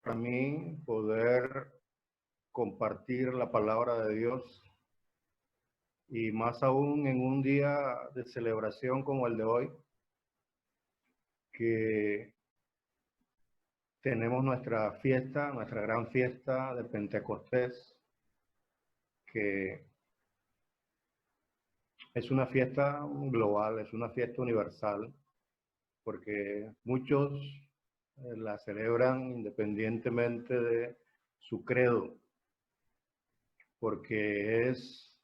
para mí poder compartir la palabra de Dios y más aún en un día de celebración como el de hoy, que tenemos nuestra fiesta, nuestra gran fiesta de Pentecostés, que es una fiesta global, es una fiesta universal, porque muchos la celebran independientemente de su credo, porque es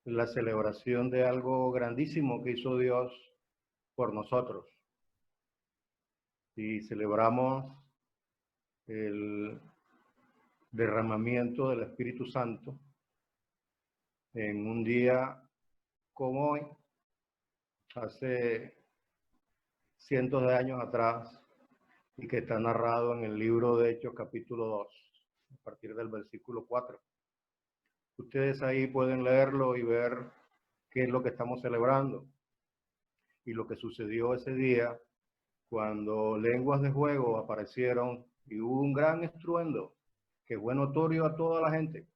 la celebración de algo grandísimo que hizo Dios por nosotros. Y celebramos el derramamiento del Espíritu Santo en un día como hoy, hace cientos de años atrás, y que está narrado en el libro de Hechos capítulo 2, a partir del versículo 4. Ustedes ahí pueden leerlo y ver qué es lo que estamos celebrando y lo que sucedió ese día cuando lenguas de fuego aparecieron y hubo un gran estruendo que fue notorio a toda la gente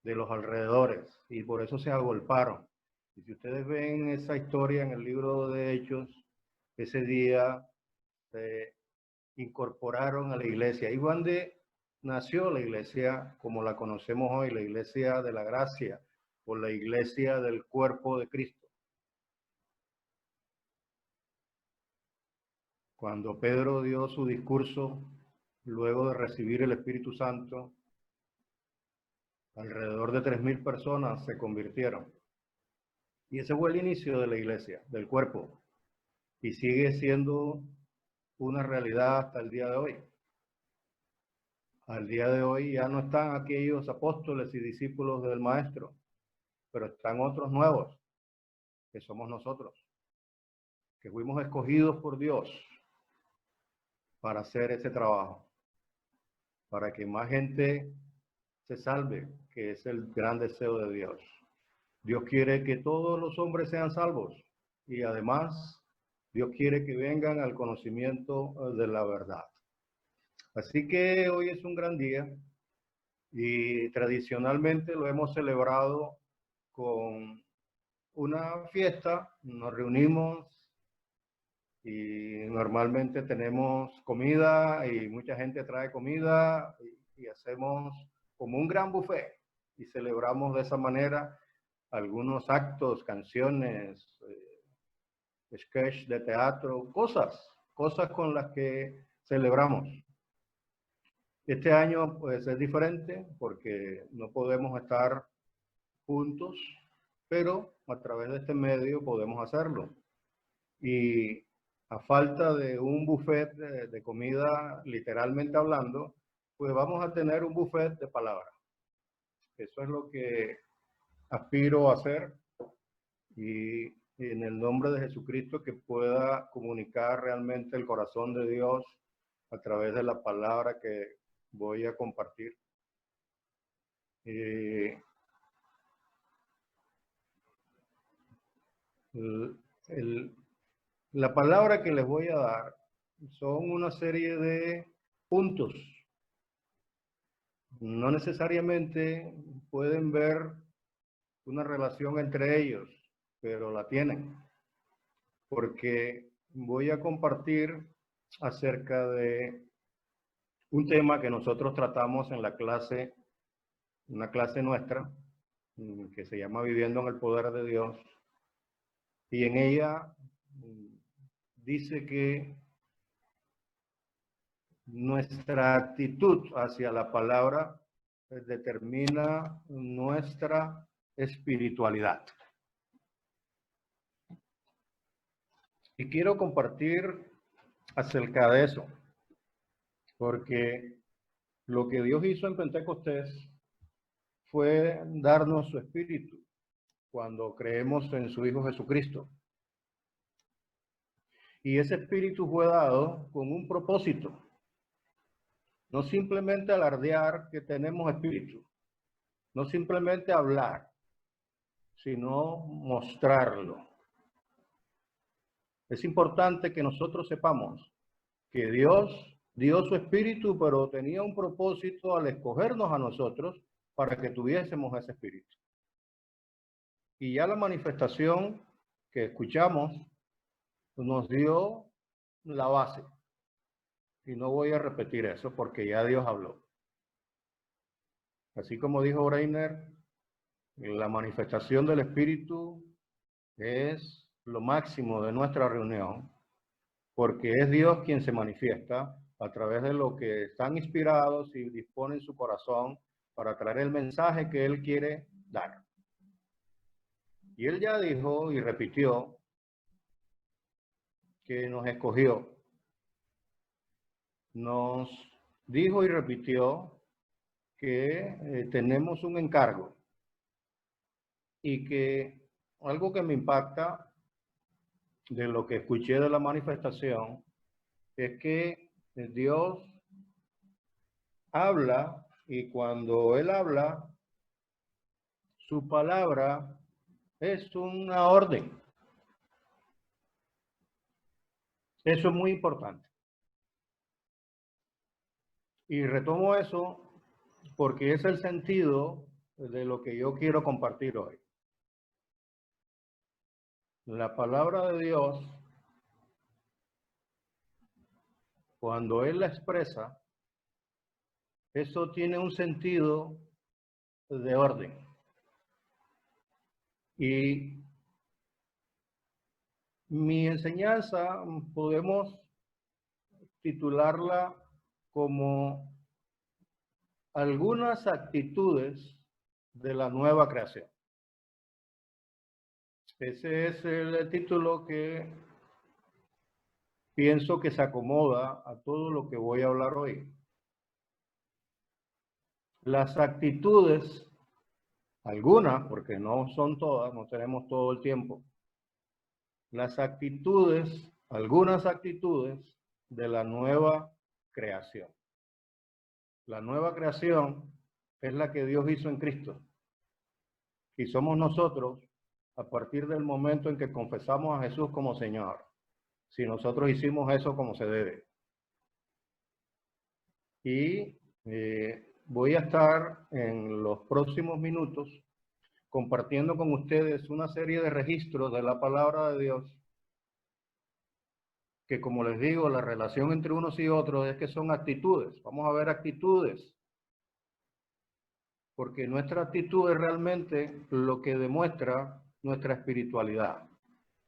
de los alrededores y por eso se agolparon. Y si ustedes ven esa historia en el libro de Hechos, ese día se incorporaron a la iglesia. Y donde nació la iglesia como la conocemos hoy, la iglesia de la gracia o la iglesia del cuerpo de Cristo. Cuando Pedro dio su discurso, luego de recibir el Espíritu Santo, alrededor de 3.000 personas se convirtieron. Y ese fue el inicio de la iglesia, del cuerpo. Y sigue siendo una realidad hasta el día de hoy. Al día de hoy ya no están aquellos apóstoles y discípulos del Maestro, pero están otros nuevos, que somos nosotros, que fuimos escogidos por Dios para hacer ese trabajo, para que más gente se salve, que es el gran deseo de Dios. Dios quiere que todos los hombres sean salvos y además Dios quiere que vengan al conocimiento de la verdad. Así que hoy es un gran día y tradicionalmente lo hemos celebrado con una fiesta. Nos reunimos y normalmente tenemos comida y mucha gente trae comida y hacemos como un gran buffet y celebramos de esa manera algunos actos, canciones, sketch de teatro, cosas con las que celebramos. Este año pues es diferente porque no podemos estar juntos, pero a través de este medio podemos hacerlo. Y a falta de un buffet de comida, literalmente hablando, pues vamos a tener un buffet de palabras. Eso es lo que aspiro a hacer y en el nombre de Jesucristo que pueda comunicar realmente el corazón de Dios a través de la palabra que voy a compartir. La palabra que les voy a dar son una serie de puntos. No necesariamente pueden ver una relación entre ellos, pero la tienen, porque voy a compartir acerca de un tema que nosotros tratamos en la clase, una clase nuestra, que se llama Viviendo en el Poder de Dios, y en ella dice que nuestra actitud hacia la palabra determina nuestra espiritualidad. Y quiero compartir acerca de eso, porque lo que Dios hizo en Pentecostés fue darnos su espíritu cuando creemos en su Hijo Jesucristo. Y ese espíritu fue dado con un propósito. No simplemente alardear que tenemos espíritu, no simplemente hablar, sino mostrarlo. Es importante que nosotros sepamos que Dios dio su espíritu, pero tenía un propósito al escogernos a nosotros para que tuviésemos ese espíritu. Y ya la manifestación que escuchamos nos dio la base. Y no voy a repetir eso porque ya Dios habló. Así como dijo Breiner, la manifestación del espíritu es lo máximo de nuestra reunión, porque es Dios quien se manifiesta a través de lo que están inspirados y disponen su corazón para traer el mensaje que Él quiere dar. Y Él ya dijo y repitió que nos escogió. Nos dijo y repitió que tenemos un encargo y que algo que me impacta de lo que escuché de la manifestación es que Dios habla y cuando Él habla, su palabra es una orden. Eso es muy importante. Y retomo eso porque es el sentido de lo que yo quiero compartir hoy. La palabra de Dios, cuando Él la expresa, eso tiene un sentido de orden. Y mi enseñanza podemos titularla como algunas actitudes de la nueva creación. Ese es el título que pienso que se acomoda a todo lo que voy a hablar hoy. Las actitudes, algunas, porque no son todas, no tenemos todo el tiempo, las actitudes, algunas actitudes de la nueva creación. La nueva creación es la que Dios hizo en Cristo. Y somos nosotros, a partir del momento en que confesamos a Jesús como Señor, si nosotros hicimos eso como se debe. Y voy a estar en los próximos minutos compartiendo con ustedes una serie de registros de la palabra de Dios, que como les digo, la relación entre unos y otros es que son actitudes. Vamos a ver actitudes, porque nuestra actitud es realmente lo que demuestra nuestra espiritualidad.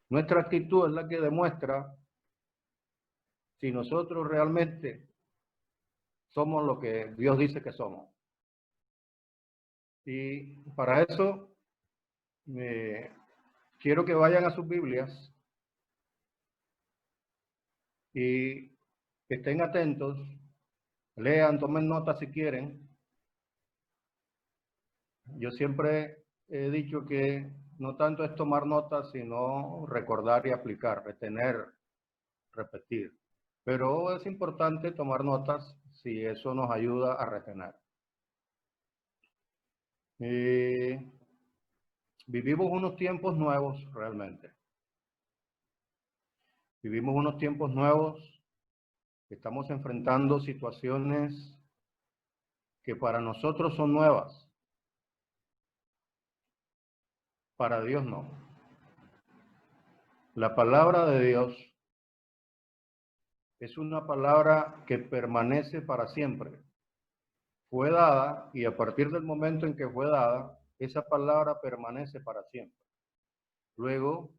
Nuestra actitud es la que demuestra si nosotros realmente somos lo que Dios dice que somos. Y para eso quiero que vayan a sus Biblias y estén atentos, lean, tomen notas si quieren. Yo siempre he dicho que no tanto es tomar notas, sino recordar y aplicar, retener, repetir. Pero es importante tomar notas si eso nos ayuda a retener. Vivimos unos tiempos nuevos realmente. Vivimos unos tiempos nuevos. Estamos enfrentando situaciones que para nosotros son nuevas. Para Dios no. La palabra de Dios es una palabra que permanece para siempre. Fue dada y a partir del momento en que fue dada, esa palabra permanece para siempre. Luego,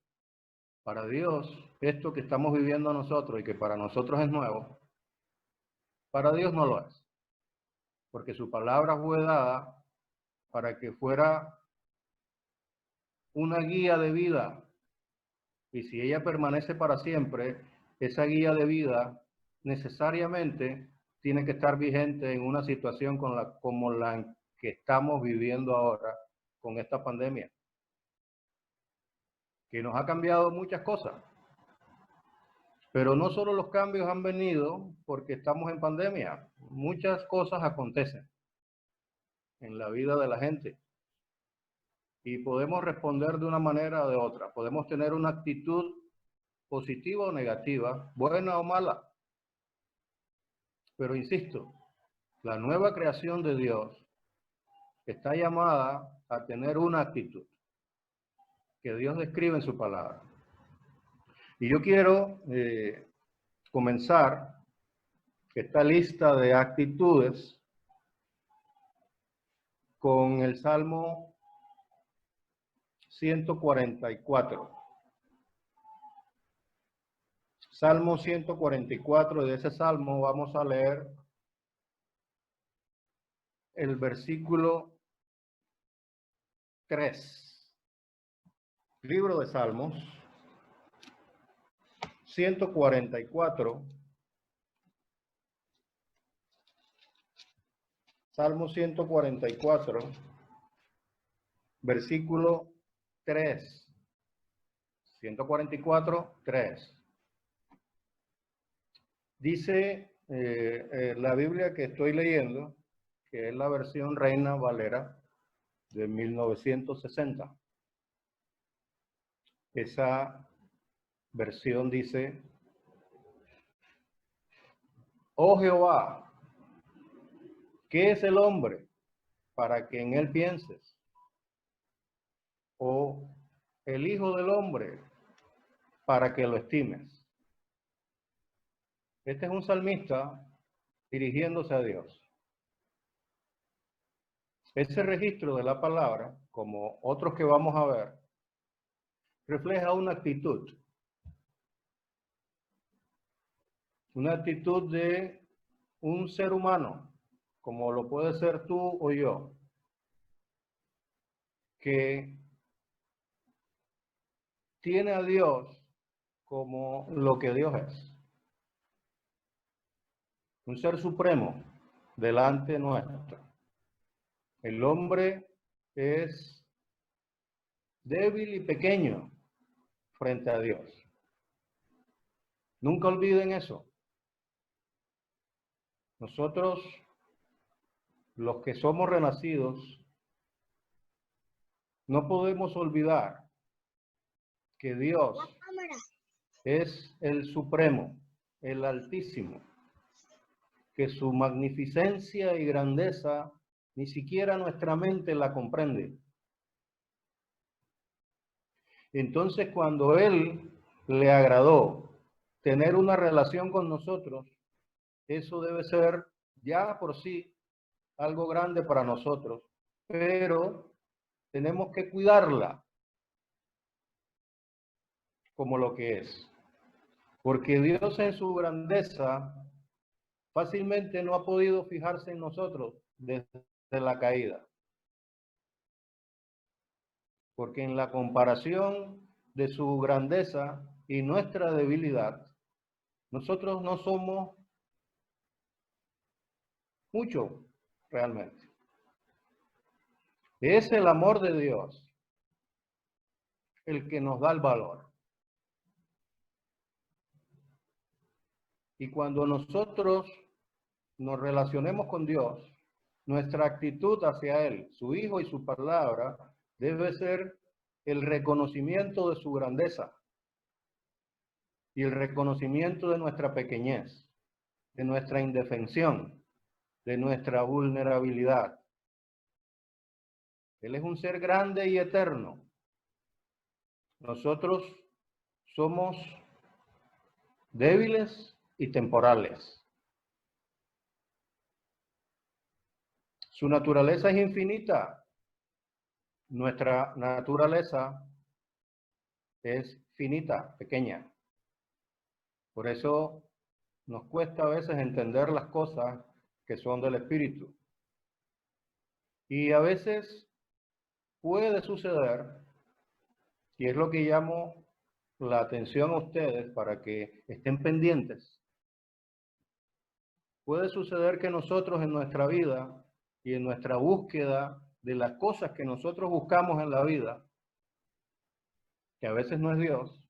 para Dios, esto que estamos viviendo nosotros y que para nosotros es nuevo, para Dios no lo es. Porque su palabra fue dada para que fuera una guía de vida. Y si ella permanece para siempre, esa guía de vida necesariamente tiene que estar vigente en una situación como la que estamos viviendo ahora con esta pandemia, que nos ha cambiado muchas cosas. Pero no solo los cambios han venido porque estamos en pandemia, muchas cosas acontecen en la vida de la gente. Y podemos responder de una manera o de otra. Podemos tener una actitud positiva o negativa, buena o mala. Pero insisto, la nueva creación de Dios está llamada a tener una actitud que Dios describe en su palabra. Y yo quiero comenzar esta lista de actitudes con el Salmo 144. Salmo 144, de ese salmo vamos a leer el versículo 3. Libro de Salmos 144. Salmo 144, versículo 3. 144, 3. Dice la Biblia que estoy leyendo, que es la versión Reina Valera de 1960. Esa versión dice: Oh Jehová, ¿qué es el hombre para que en él pienses? O el hijo del hombre para que lo estimes. Este es un salmista dirigiéndose a Dios. Ese registro de la palabra, como otros que vamos a ver, refleja una actitud de un ser humano, como lo puede ser tú o yo, que tiene a Dios como lo que Dios es, un ser supremo delante nuestro. El hombre es débil y pequeño frente a Dios. Nunca olviden eso. Nosotros, los que somos renacidos, no podemos olvidar que Dios es el Supremo, el Altísimo, que su magnificencia y grandeza ni siquiera nuestra mente la comprende. Entonces, cuando Él le agradó tener una relación con nosotros, eso debe ser ya por sí algo grande para nosotros, pero tenemos que cuidarla como lo que es. Porque Dios en su grandeza fácilmente no ha podido fijarse en nosotros desde la caída. Porque en la comparación de su grandeza y nuestra debilidad, nosotros no somos mucho realmente. Es el amor de Dios el que nos da el valor. Y cuando nosotros nos relacionemos con Dios, nuestra actitud hacia Él, su Hijo y su palabra, debe ser el reconocimiento de su grandeza y el reconocimiento de nuestra pequeñez, de nuestra indefensión, de nuestra vulnerabilidad. Él es un ser grande y eterno. Nosotros somos débiles y temporales. Su naturaleza es infinita. Nuestra naturaleza es finita, pequeña. Por eso nos cuesta a veces entender las cosas que son del espíritu. Y a veces puede suceder, y es lo que llamo la atención a ustedes para que estén pendientes. Puede suceder que nosotros en nuestra vida y en nuestra búsqueda de las cosas que nosotros buscamos en la vida, que a veces no es Dios,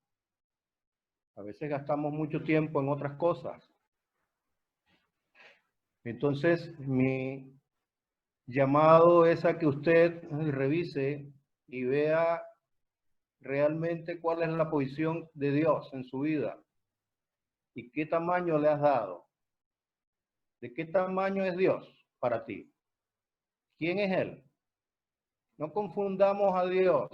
a veces gastamos mucho tiempo en otras cosas. Entonces, mi llamado es a que usted revise y vea realmente cuál es la posición de Dios en su vida y qué tamaño le has dado ¿De qué tamaño es Dios para ti? ¿Quién es Él? No confundamos a Dios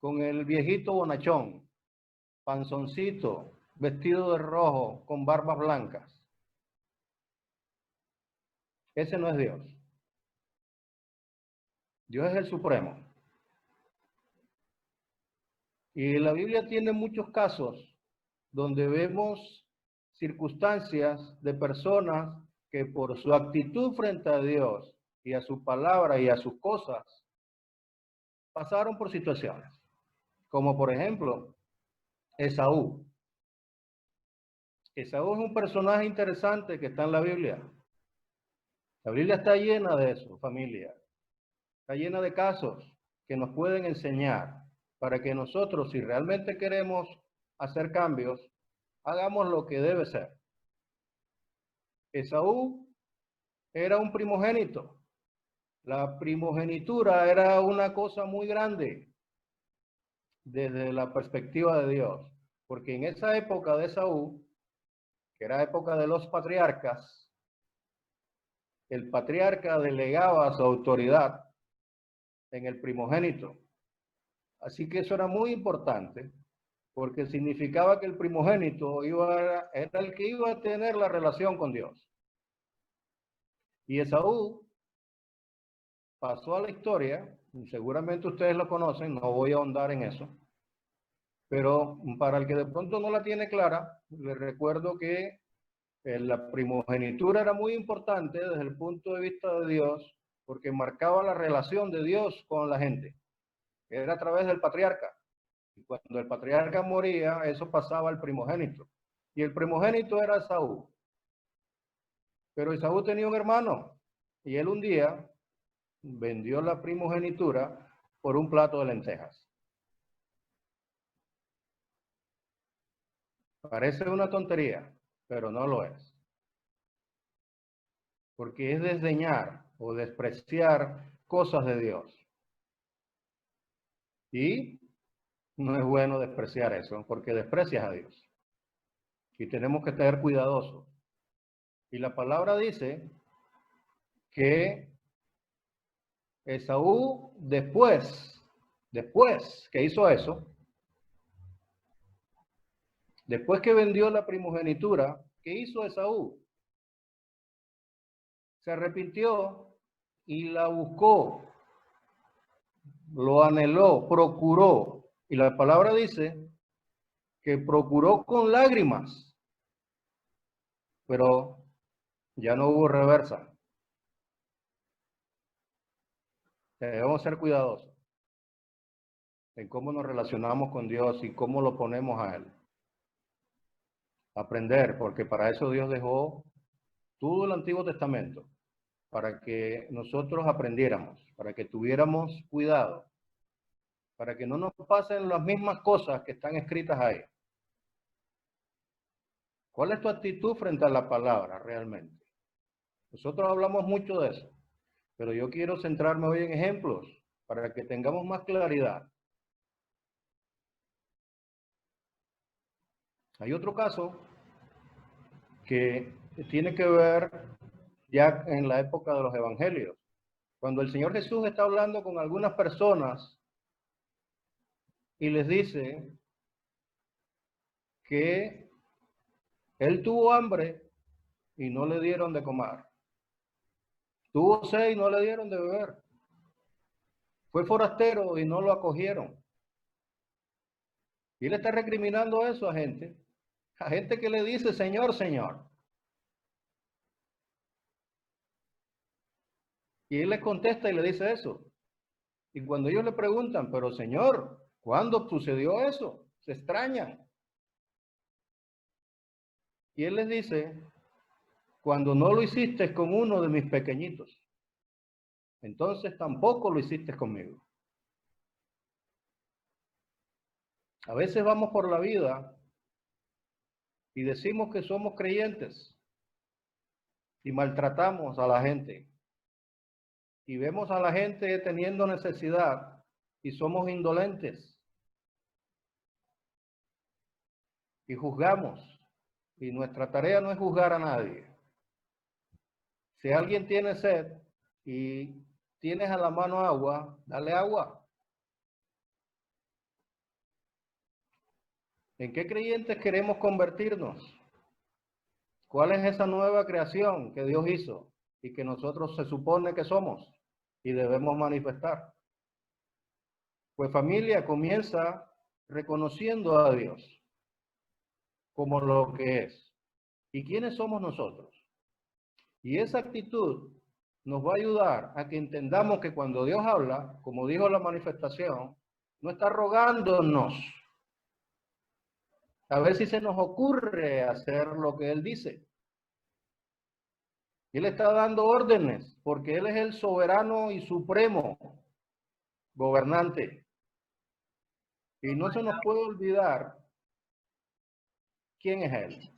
con el viejito bonachón, panzoncito, vestido de rojo, con barbas blancas. Ese no es Dios. Dios es el Supremo. Y la Biblia tiene muchos casos donde vemos circunstancias de personas que por su actitud frente a Dios y a su palabra y a sus cosas, pasaron por situaciones. Como por ejemplo, Esaú. Esaú es un personaje interesante que está en la Biblia. La Biblia está llena de eso, familia. Está llena de casos que nos pueden enseñar para que nosotros, si realmente queremos hacer cambios, hagamos lo que debe ser. Esaú era un primogénito. La primogenitura era una cosa muy grande desde la perspectiva de Dios, porque en esa época de Esaú, que era época de los patriarcas, el patriarca delegaba su autoridad en el primogénito. Así que eso era muy importante, porque significaba que el primogénito era el que iba a tener la relación con Dios. Y Esaú pasó a la historia, y seguramente ustedes lo conocen, no voy a ahondar en eso, pero para el que de pronto no la tiene clara, les recuerdo que la primogenitura era muy importante desde el punto de vista de Dios, porque marcaba la relación de Dios con la gente. Era a través del patriarca. Y cuando el patriarca moría, eso pasaba al primogénito. Y el primogénito era Esaú. Pero Esaú tenía un hermano. Y él un día vendió la primogenitura por un plato de lentejas. Parece una tontería, pero no lo es. Porque es desdeñar o despreciar cosas de Dios. Y no es bueno despreciar eso, porque desprecias a Dios. Y tenemos que estar cuidadosos. Y la palabra dice que Esaú, después que hizo eso, después que vendió la primogenitura, ¿qué hizo Esaú? Se arrepintió y la buscó, lo anheló, procuró. Y la palabra dice que procuró con lágrimas, pero ya no hubo reversa. Debemos ser cuidadosos en cómo nos relacionamos con Dios y cómo lo ponemos a Él. Aprender, porque para eso Dios dejó todo el Antiguo Testamento, para que nosotros aprendiéramos, para que tuviéramos cuidado, para que no nos pasen las mismas cosas que están escritas ahí. ¿Cuál es tu actitud frente a la palabra realmente? Nosotros hablamos mucho de eso, pero yo quiero centrarme hoy en ejemplos para que tengamos más claridad. Hay otro caso que tiene que ver ya en la época de los evangelios. Cuando el Señor Jesús está hablando con algunas personas y les dice que Él tuvo hambre y no le dieron de comer. Tuvo sed y no le dieron de beber. Fue forastero y no lo acogieron. Y Él está recriminando eso a gente que le dice, Señor, Señor. Y Él les contesta y le dice eso. Y cuando ellos le preguntan, pero Señor, ¿cuándo sucedió eso? Se extrañan. Y Él les dice, cuando no lo hiciste con uno de mis pequeñitos, entonces tampoco lo hiciste conmigo. A veces vamos por la vida y decimos que somos creyentes y maltratamos a la gente. Y vemos a la gente teniendo necesidad y somos indolentes. Y juzgamos Y nuestra tarea no es juzgar a nadie. Si alguien tiene sed y tienes a la mano agua, dale agua. ¿En qué creyentes queremos convertirnos? ¿Cuál es esa nueva creación que Dios hizo y que nosotros se supone que somos y debemos manifestar? Pues familia, comienza reconociendo a Dios como lo que es. ¿Y quiénes somos nosotros? Y esa actitud nos va a ayudar a que entendamos que cuando Dios habla, como dijo la manifestación, no está rogándonos a ver si se nos ocurre hacer lo que Él dice. Él está dando órdenes porque Él es el soberano y supremo gobernante. Y no se nos puede olvidar quién es Él.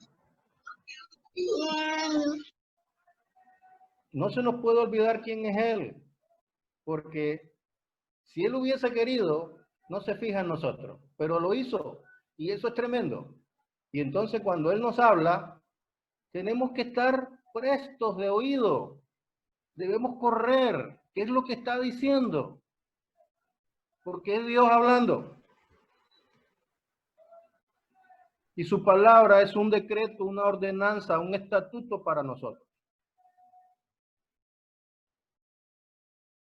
No se nos puede olvidar quién es Él, porque si Él hubiese querido, no se fija en nosotros, pero lo hizo, y eso es tremendo. Y entonces cuando Él nos habla, tenemos que estar prestos de oído, debemos correr, ¿qué es lo que está diciendo? Porque es Dios hablando. Y su palabra es un decreto, una ordenanza, un estatuto para nosotros.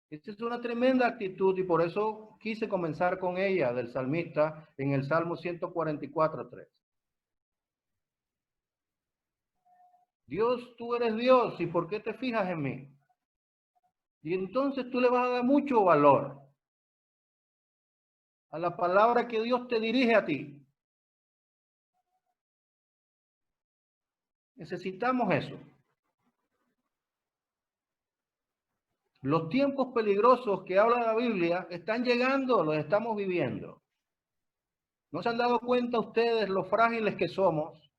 Esta es una tremenda actitud y por eso quise comenzar con ella del salmista en el Salmo 144:3. Dios, tú eres Dios, ¿y por qué te fijas en mí? Y entonces tú le vas a dar mucho valor a la palabra que Dios te dirige a ti. Necesitamos eso. Los tiempos peligrosos que habla la Biblia están llegando, los estamos viviendo. ¿No se han dado cuenta ustedes lo frágiles que somos?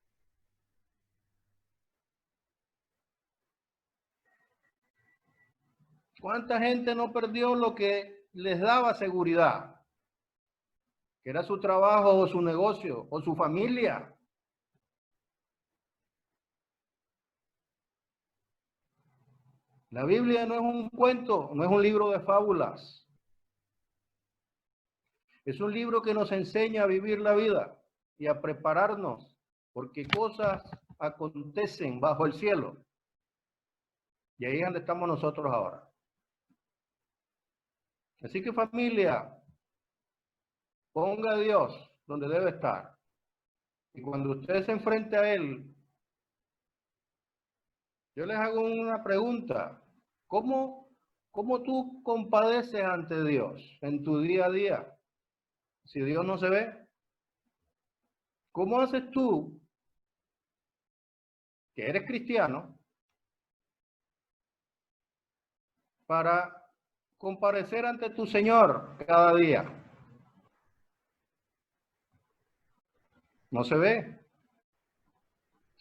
¿Cuánta gente no perdió lo que les daba seguridad? Que era su trabajo o su negocio o su familia. La Biblia no es un cuento, no es un libro de fábulas. Es un libro que nos enseña a vivir la vida y a prepararnos, porque cosas acontecen bajo el cielo. Y ahí es donde estamos nosotros ahora. Así que familia, ponga a Dios donde debe estar. Y cuando usted se enfrente a Él, yo les hago una pregunta. ¿Cómo tú compadeces ante Dios en tu día a día? Si Dios no se ve, ¿cómo haces tú, que eres cristiano, para comparecer ante tu Señor cada día? No se ve.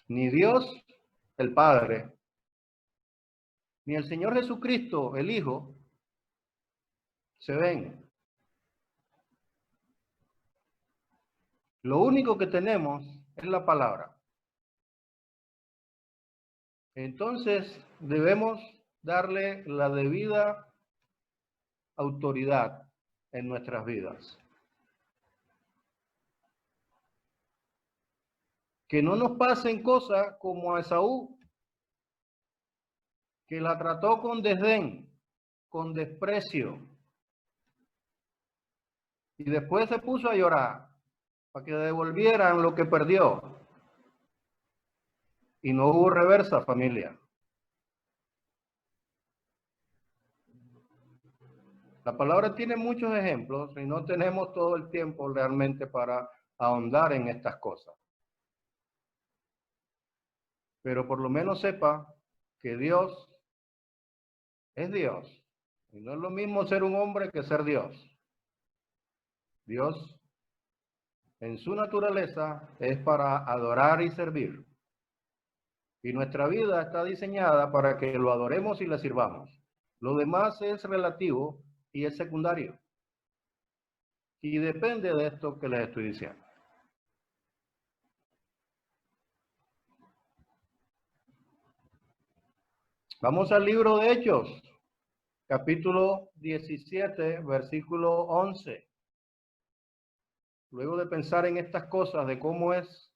Ni Dios, el Padre, ni el Señor Jesucristo, el Hijo, se ven. Lo único que tenemos es la palabra. Entonces debemos darle la debida autoridad en nuestras vidas. Que no nos pasen cosas como a Esaú, que la trató con desdén, con desprecio, y después se puso a llorar para que devolvieran lo que perdió. Y no hubo reversa, familia. La palabra tiene muchos ejemplos y no tenemos todo el tiempo realmente para ahondar en estas cosas. Pero por lo menos sepa que Dios es Dios. Y no es lo mismo ser un hombre que ser Dios. Dios, en su naturaleza, es para adorar y servir. Y nuestra vida está diseñada para que lo adoremos y le sirvamos. Lo demás es relativo y es secundario. Y depende de esto que les estoy diciendo. Vamos al libro de Hechos, capítulo 17, versículo 11. Luego de pensar en estas cosas, de cómo es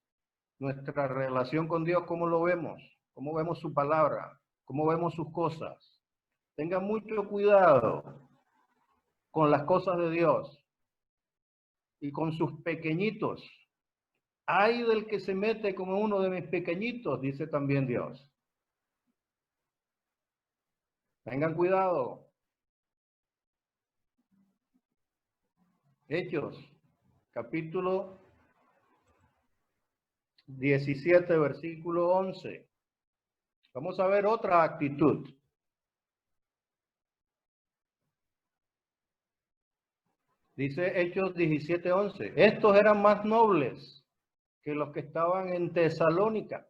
nuestra relación con Dios, cómo lo vemos, cómo vemos su palabra, cómo vemos sus cosas. Tengan mucho cuidado con las cosas de Dios y con sus pequeñitos. Ay del que se mete como uno de mis pequeñitos, dice también Dios. Tengan cuidado. Hechos, capítulo 17, versículo 11. Vamos a ver otra actitud. Dice Hechos 17, 11. Estos eran más nobles que los que estaban en Tesalónica,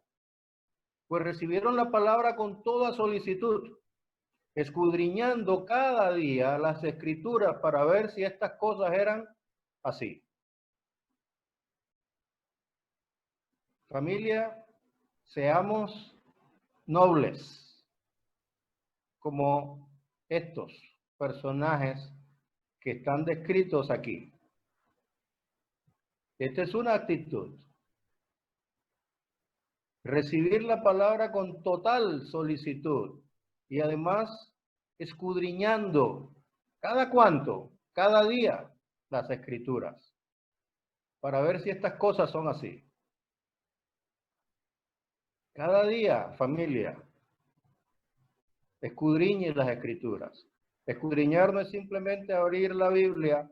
pues recibieron la palabra con toda solicitud, escudriñando cada día las escrituras para ver si estas cosas eran así. Familia, seamos nobles como estos personajes que están descritos aquí. Esta es una actitud. Recibir la palabra con total solicitud y además escudriñando cada cuánto, cada día, las escrituras para ver si estas cosas son así. Cada día, familia, escudriñe las escrituras. Escudriñar no es simplemente abrir la Biblia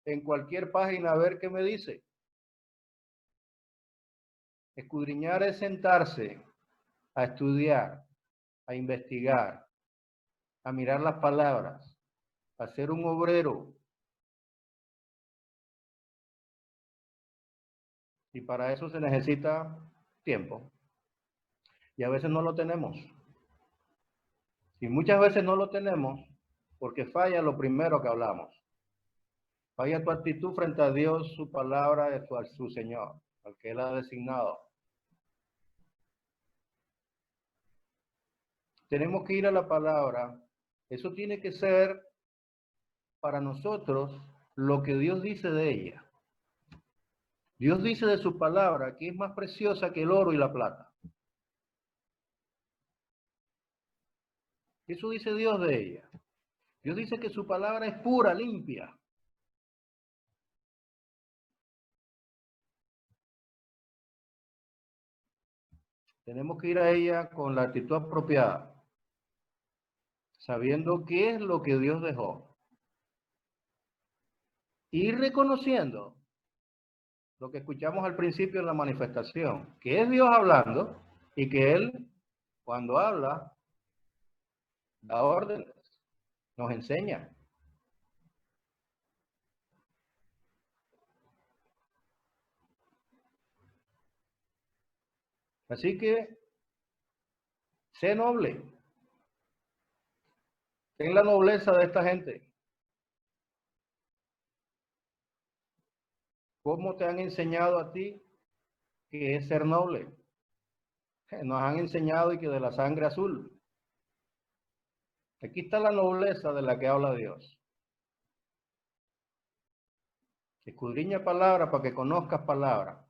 en cualquier página a ver qué me dice. Escudriñar es sentarse a estudiar, a investigar, a mirar las palabras, a ser un obrero. Y para eso se necesita tiempo. Y a veces no lo tenemos. Y muchas veces no lo tenemos porque falla lo primero que hablamos. Falla tu actitud frente a Dios, su palabra, a su Señor, al que Él ha designado. Tenemos que ir a la palabra. Eso tiene que ser para nosotros lo que Dios dice de ella. Dios dice de su palabra que es más preciosa que el oro y la plata. Eso dice Dios de ella. Dios dice que su palabra es pura, limpia. Tenemos que ir a ella con la actitud apropiada, sabiendo qué es lo que Dios dejó. Y reconociendo lo que escuchamos al principio en la manifestación, que es Dios hablando y que Él, cuando habla, da órdenes, nos enseña. Así que, sé noble. Ten la nobleza de esta gente. ¿Cómo te han enseñado a ti que es ser noble? Nos han enseñado y que de la sangre azul. Aquí está la nobleza de la que habla Dios. Escudriña palabra para que conozcas palabra.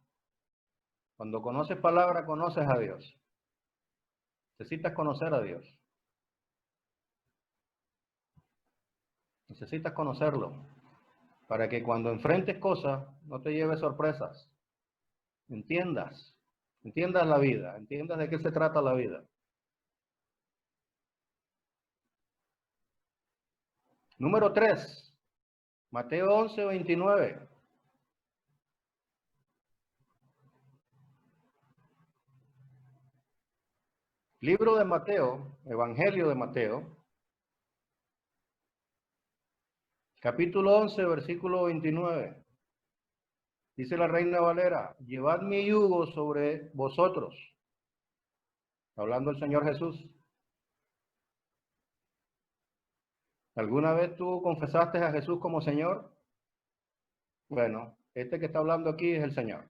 Cuando conoces palabra, conoces a Dios. Necesitas conocer a Dios. Necesitas conocerlo para que cuando enfrentes cosas no te lleves sorpresas. Entiendas la vida, entiendas de qué se trata la vida. Número 3, Mateo 11, 29. Libro de Mateo, Evangelio de Mateo, capítulo 11, versículo 29. Dice la Reina Valera, llevad mi yugo sobre vosotros. Hablando el Señor Jesús. ¿Alguna vez tú confesaste a Jesús como Señor? Bueno, este que está hablando aquí es el Señor.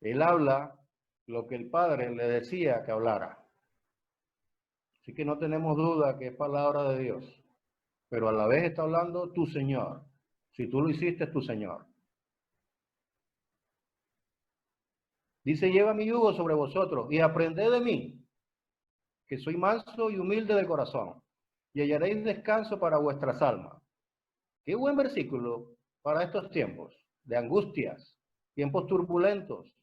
Él habla lo que el Padre le decía que hablara. Así que no tenemos duda que es palabra de Dios. Pero a la vez está hablando tu Señor. Si tú lo hiciste, es tu Señor. Dice, lleva mi yugo sobre vosotros y aprended de mí, que soy manso y humilde de corazón, y hallaréis descanso para vuestras almas. Qué buen versículo para estos tiempos de angustias, tiempos turbulentos,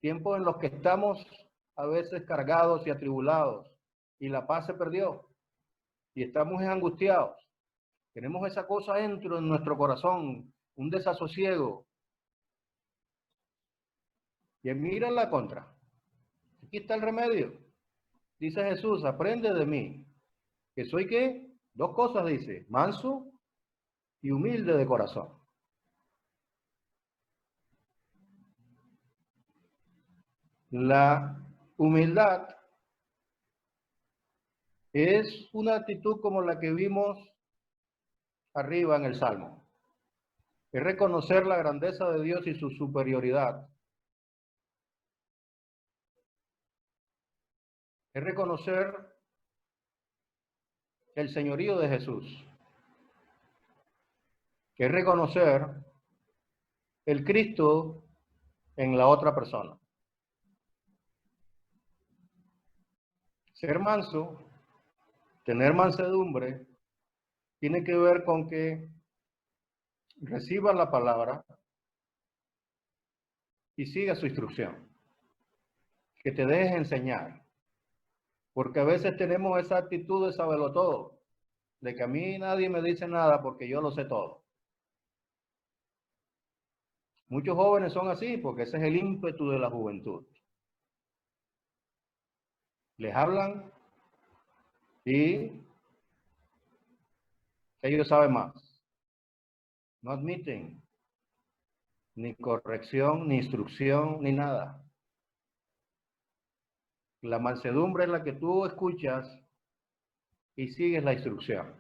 tiempos en los que estamos a veces cargados y atribulados, y la paz se perdió, y estamos angustiados. Tenemos esa cosa dentro en nuestro corazón, un desasosiego. Y mira la contra. Aquí está el remedio. Dice Jesús, aprende de mí, que soy ¿qué? Dos cosas dice, manso y humilde de corazón. La humildad es una actitud como la que vimos arriba en el Salmo. Es reconocer la grandeza de Dios y su superioridad. Es reconocer el señorío de Jesús. Es reconocer el Cristo en la otra persona. Ser manso, tener mansedumbre, tiene que ver con que recibas la palabra y sigas su instrucción. Que te dejes enseñar. Porque a veces tenemos esa actitud de saberlo todo, de que a mí nadie me dice nada porque yo lo sé todo. Muchos jóvenes son así porque ese es el ímpetu de la juventud. Les hablan y ellos saben más. No admiten ni corrección, ni instrucción, ni nada. La mansedumbre es la que tú escuchas y sigues la instrucción.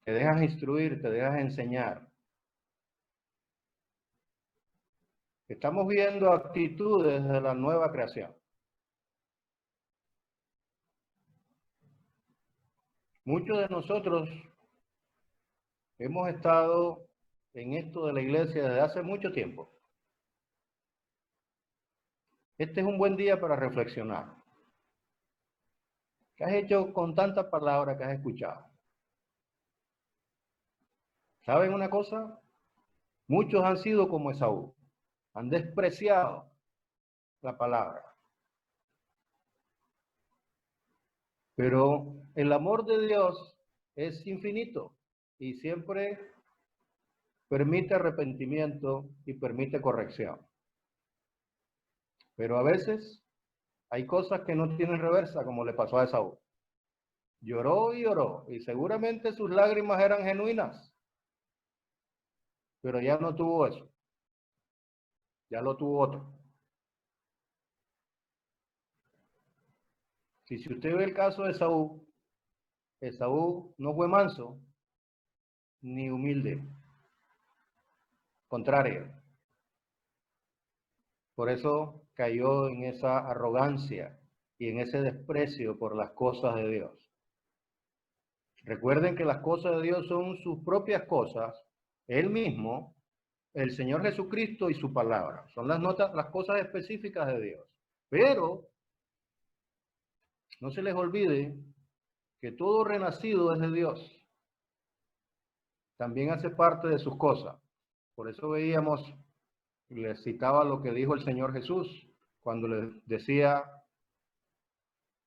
Te dejas instruir, te dejas enseñar. Estamos viendo actitudes de la nueva creación. Muchos de nosotros hemos estado en esto de la iglesia desde hace mucho tiempo. Este es un buen día para reflexionar. ¿Qué has hecho con tantas palabras que has escuchado? ¿Saben una cosa? Muchos han sido como Esaú. Han despreciado la palabra. Pero el amor de Dios es infinito y siempre permite arrepentimiento y permite corrección. Pero a veces hay cosas que no tienen reversa, como le pasó a Esaú. Lloró y lloró, y seguramente sus lágrimas eran genuinas, pero ya no tuvo eso, ya lo tuvo otro. Si usted ve el caso de Esaú, Esaú no fue manso ni humilde, contrario. Por eso cayó en esa arrogancia y en ese desprecio por las cosas de Dios. Recuerden que las cosas de Dios son sus propias cosas, Él mismo, el Señor Jesucristo y su palabra. Son las cosas específicas de Dios. Pero no se les olvide que todo renacido es de Dios. También hace parte de sus cosas. Por eso veíamos, les citaba lo que dijo el Señor Jesús, cuando les decía,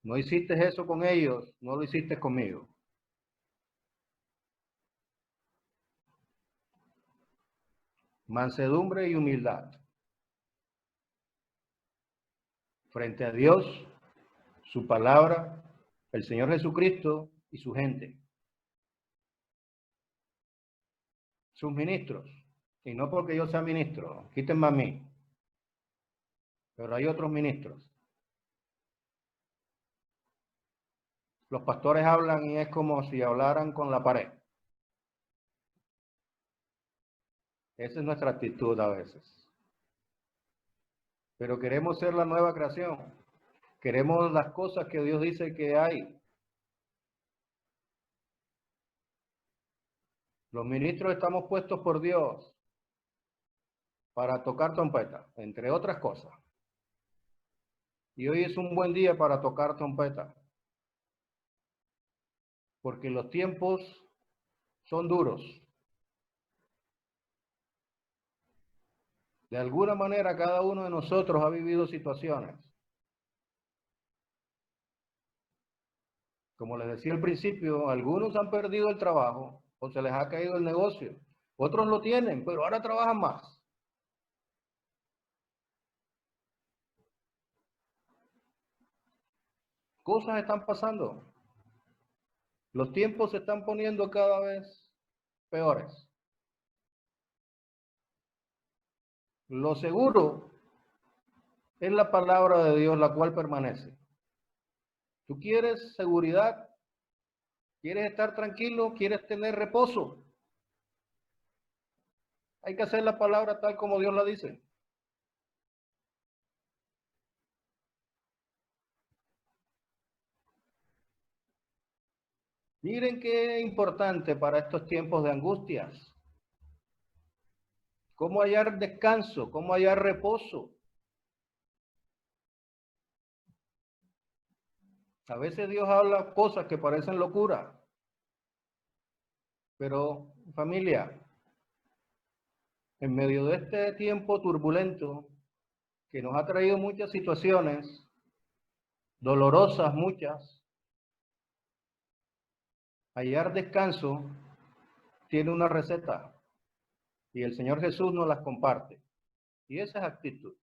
no hiciste eso con ellos, no lo hiciste conmigo. Mansedumbre y humildad. Frente a Dios, su palabra, el Señor Jesucristo y su gente. Sus ministros. Y no porque yo sea ministro, quítenme a mí. Pero hay otros ministros. Los pastores hablan y es como si hablaran con la pared. Esa es nuestra actitud a veces. Pero queremos ser la nueva creación. Queremos las cosas que Dios dice que hay. Los ministros estamos puestos por Dios para tocar trompeta, entre otras cosas. Y hoy es un buen día para tocar trompeta, porque los tiempos son duros. De alguna manera, cada uno de nosotros ha vivido situaciones. Como les decía al principio, algunos han perdido el trabajo o se les ha caído el negocio. Otros lo tienen, pero ahora trabajan más. Cosas están pasando. Los tiempos se están poniendo cada vez peores. Lo seguro es la palabra de Dios, la cual permanece. ¿Tú quieres seguridad? ¿Quieres estar tranquilo? ¿Quieres tener reposo? Hay que hacer la palabra tal como Dios la dice. Miren qué importante para estos tiempos de angustias. ¿Cómo hallar descanso? ¿Cómo hallar reposo? A veces Dios habla cosas que parecen locura. Pero familia, en medio de este tiempo turbulento que nos ha traído muchas situaciones, dolorosas muchas, hallar descanso tiene una receta y el Señor Jesús nos las comparte. Y esa es actitud.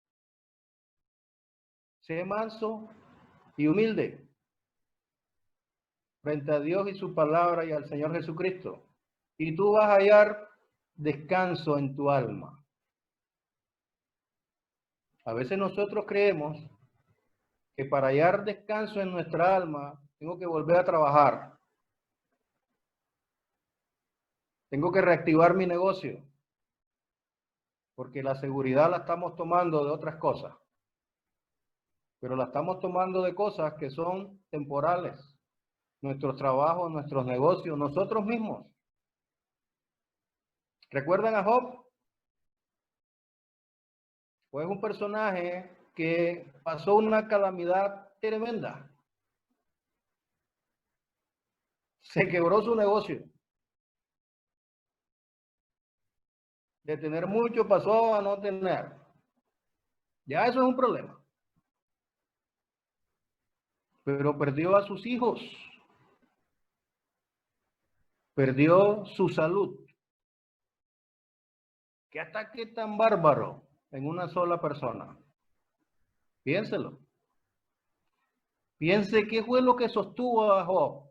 Sé manso y humilde frente a Dios y su palabra y al Señor Jesucristo. Y tú vas a hallar descanso en tu alma. A veces nosotros creemos que para hallar descanso en nuestra alma tengo que volver a trabajar. Tengo que reactivar mi negocio. Porque la seguridad la estamos tomando de otras cosas. Pero la estamos tomando de cosas que son temporales. Nuestros trabajos, nuestros negocios, nosotros mismos. ¿Recuerdan a Job? Pues un personaje que pasó una calamidad tremenda. Se quebró su negocio. De tener mucho pasó a no tener. Ya eso es un problema. Pero perdió a sus hijos. Perdió su salud. ¿Qué ataque tan bárbaro en una sola persona? Piénselo. Piense qué fue lo que sostuvo a Job.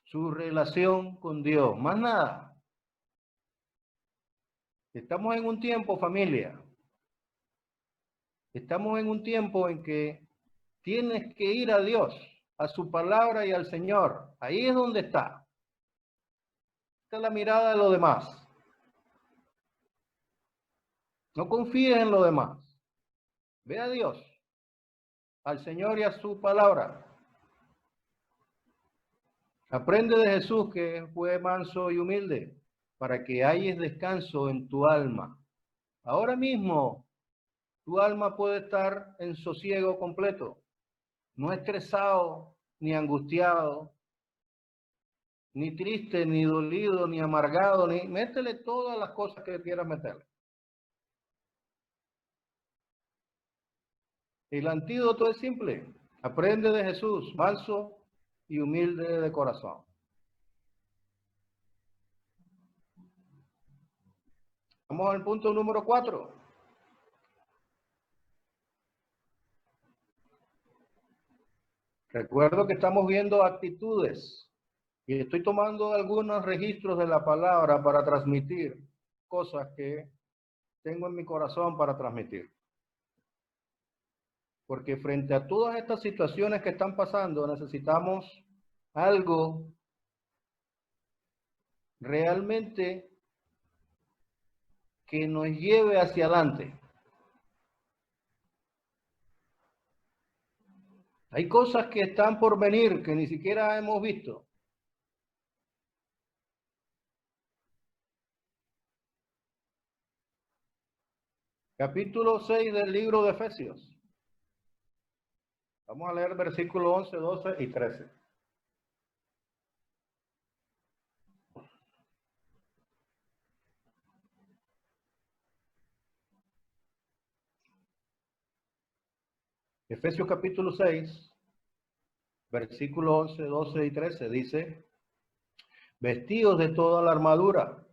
Su relación con Dios. Más nada. Estamos en un tiempo, familia. Estamos en un tiempo en que tienes que ir a Dios, a su palabra y al Señor. Ahí es donde está. Esta es la mirada de los demás. No confíes en lo demás. Ve a Dios, al Señor y a su palabra. Aprende de Jesús, que fue manso y humilde, para que halles descanso en tu alma. Ahora mismo, tu alma puede estar en sosiego completo, no estresado, ni angustiado, ni triste, ni dolido, ni amargado, ni métele todas las cosas que quieras meterle. El antídoto es simple. Aprende de Jesús, manso y humilde de corazón. Vamos al punto número 4. Recuerdo que estamos viendo actitudes y estoy tomando algunos registros de la palabra para transmitir cosas que tengo en mi corazón para transmitir. Porque frente a todas estas situaciones que están pasando, necesitamos algo realmente que nos lleve hacia adelante. Hay cosas que están por venir que ni siquiera hemos visto. Capítulo 6 del libro de Efesios. Vamos a leer versículos 11, 12 y 13. Efesios capítulo 6, versículos 11, 12 y 13 dice: vestidos de toda la armadura,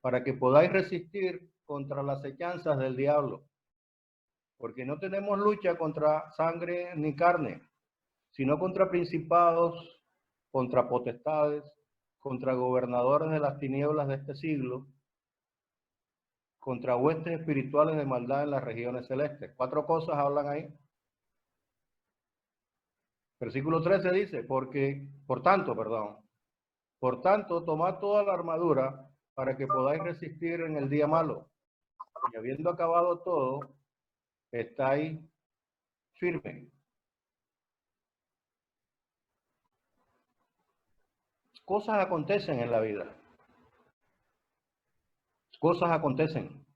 para que podáis resistir contra las acechanzas del diablo. Porque no tenemos lucha contra sangre ni carne, sino contra principados, contra potestades, contra gobernadores de las tinieblas de este siglo, contra huestes espirituales de maldad en las regiones celestes. 4 cosas hablan ahí. Versículo 13 dice: por tanto, tomad toda la armadura para que podáis resistir en el día malo, y habiendo acabado todo, estáis firmes. Cosas acontecen en la vida. Cosas acontecen.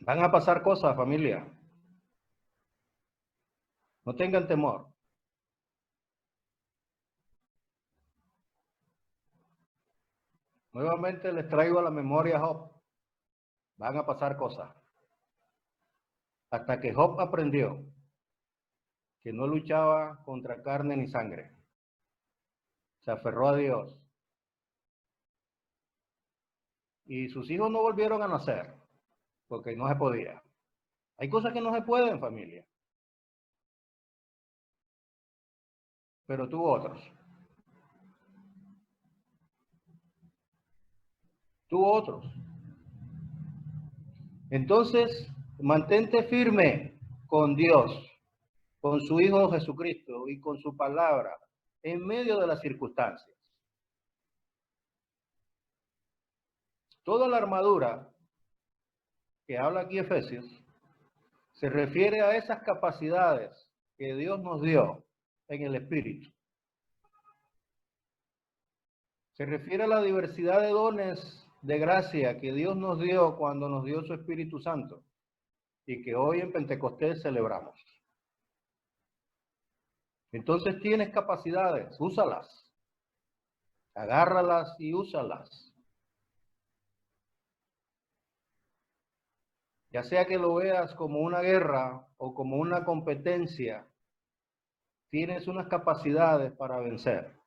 Van a pasar cosas, familia. No tengan temor. Nuevamente les traigo a la memoria a Job. Van a pasar cosas. Hasta que Job aprendió que no luchaba contra carne ni sangre. Se aferró a Dios. Y sus hijos no volvieron a nacer, porque no se podía. Hay cosas que no se pueden, familia. Pero tuvo otros. Tuvo otros. Entonces, mantente firme con Dios, con su Hijo Jesucristo y con su palabra en medio de las circunstancias. Toda la armadura que habla aquí Efesios se refiere a esas capacidades que Dios nos dio en el Espíritu. Se refiere a la diversidad de dones de gracia que Dios nos dio cuando nos dio su Espíritu Santo y que hoy en Pentecostés celebramos. Entonces tienes capacidades, úsalas, agárralas y úsalas. Ya sea que lo veas como una guerra o como una competencia, tienes unas capacidades para vencer.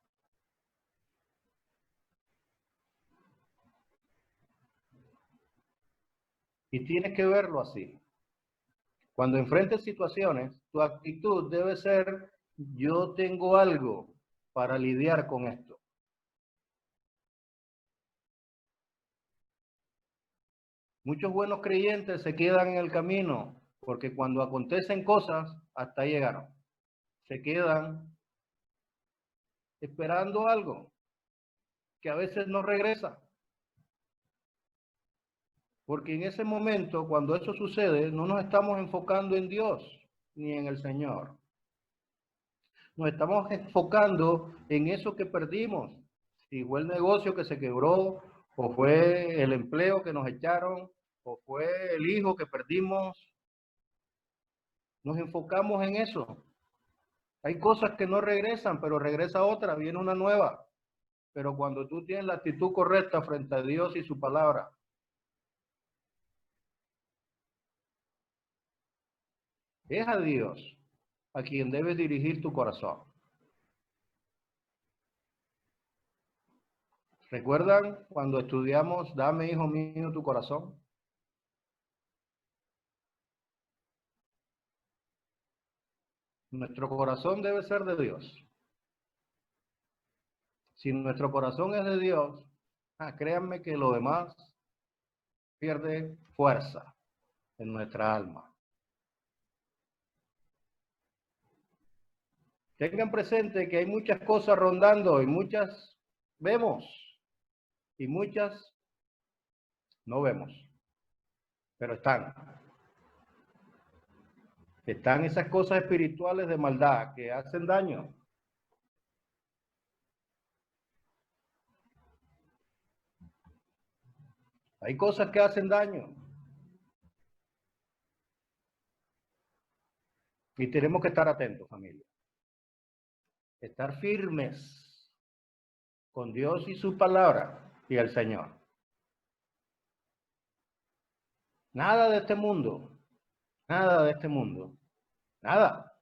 Y tienes que verlo así. Cuando enfrentes situaciones, tu actitud debe ser: yo tengo algo para lidiar con esto. Muchos buenos creyentes se quedan en el camino porque cuando acontecen cosas, hasta ahí llegaron. Se quedan esperando algo que a veces no regresa. Porque en ese momento, cuando eso sucede, no nos estamos enfocando en Dios ni en el Señor. Nos estamos enfocando en eso que perdimos. Si fue el negocio que se quebró, o fue el empleo que nos echaron, o fue el hijo que perdimos. Nos enfocamos en eso. Hay cosas que no regresan, pero regresa otra, viene una nueva. Pero cuando tú tienes la actitud correcta frente a Dios y su palabra, es a Dios a quien debes dirigir tu corazón. ¿Recuerdan cuando estudiamos Dame, hijo mío, tu corazón? Nuestro corazón debe ser de Dios. Si nuestro corazón es de Dios, créanme que lo demás pierde fuerza en nuestra alma. Tengan presente que hay muchas cosas rondando y muchas vemos y muchas no vemos, pero están. Están esas cosas espirituales de maldad que hacen daño. Hay cosas que hacen daño. Y tenemos que estar atentos, familia. Estar firmes con Dios y su palabra y el Señor. Nada de este mundo, nada de este mundo, nada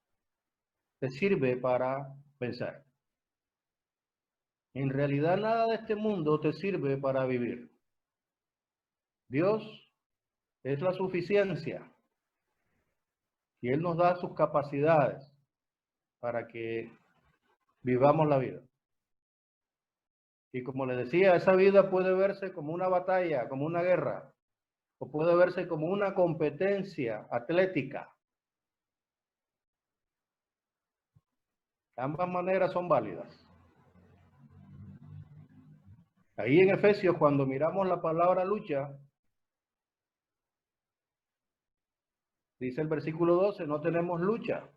te sirve para vencer. En realidad nada de este mundo te sirve para vivir. Dios es la suficiencia y Él nos da sus capacidades para que vivamos la vida. Y como les decía, esa vida puede verse como una batalla, como una guerra, o puede verse como una competencia atlética. Ambas maneras son válidas. Ahí en Efesios, cuando miramos la palabra lucha, dice el versículo 12, no tenemos lucha.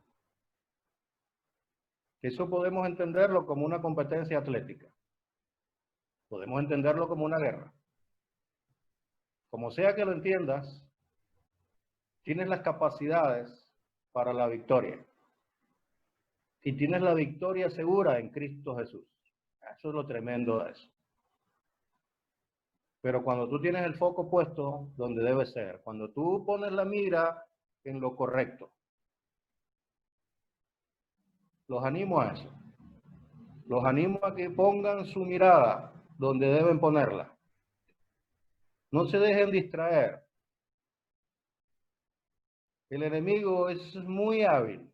Eso podemos entenderlo como una competencia atlética. Podemos entenderlo como una guerra. Como sea que lo entiendas, tienes las capacidades para la victoria. Y tienes la victoria segura en Cristo Jesús. Eso es lo tremendo de eso. Pero cuando tú tienes el foco puesto donde debe ser, cuando tú pones la mira en lo correcto, los animo a eso. Los animo a que pongan su mirada donde deben ponerla. No se dejen distraer. El enemigo es muy hábil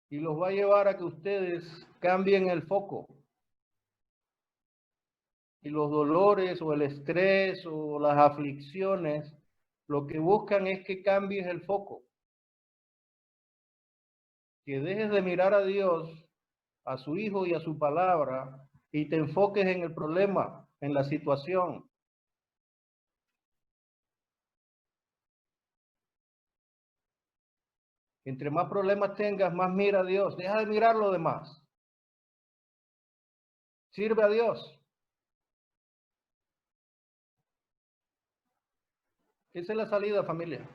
y los va a llevar a que ustedes cambien el foco. Y los dolores o el estrés o las aflicciones, lo que buscan es que cambies el foco. Que dejes de mirar a Dios, a su Hijo y a su palabra y te enfoques en el problema, en la situación. Entre más problemas tengas, más mira a Dios. Deja de mirar lo demás. Sirve a Dios. Esa es la salida, familia.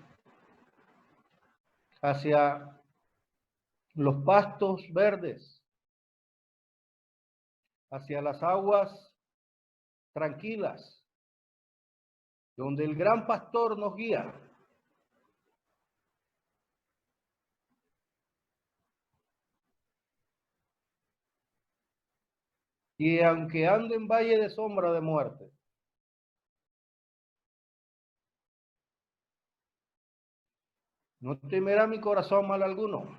Hacia los pastos verdes, hacia las aguas tranquilas, donde el gran pastor nos guía. Y aunque ande en valle de sombra de muerte, no temerá mi corazón mal alguno,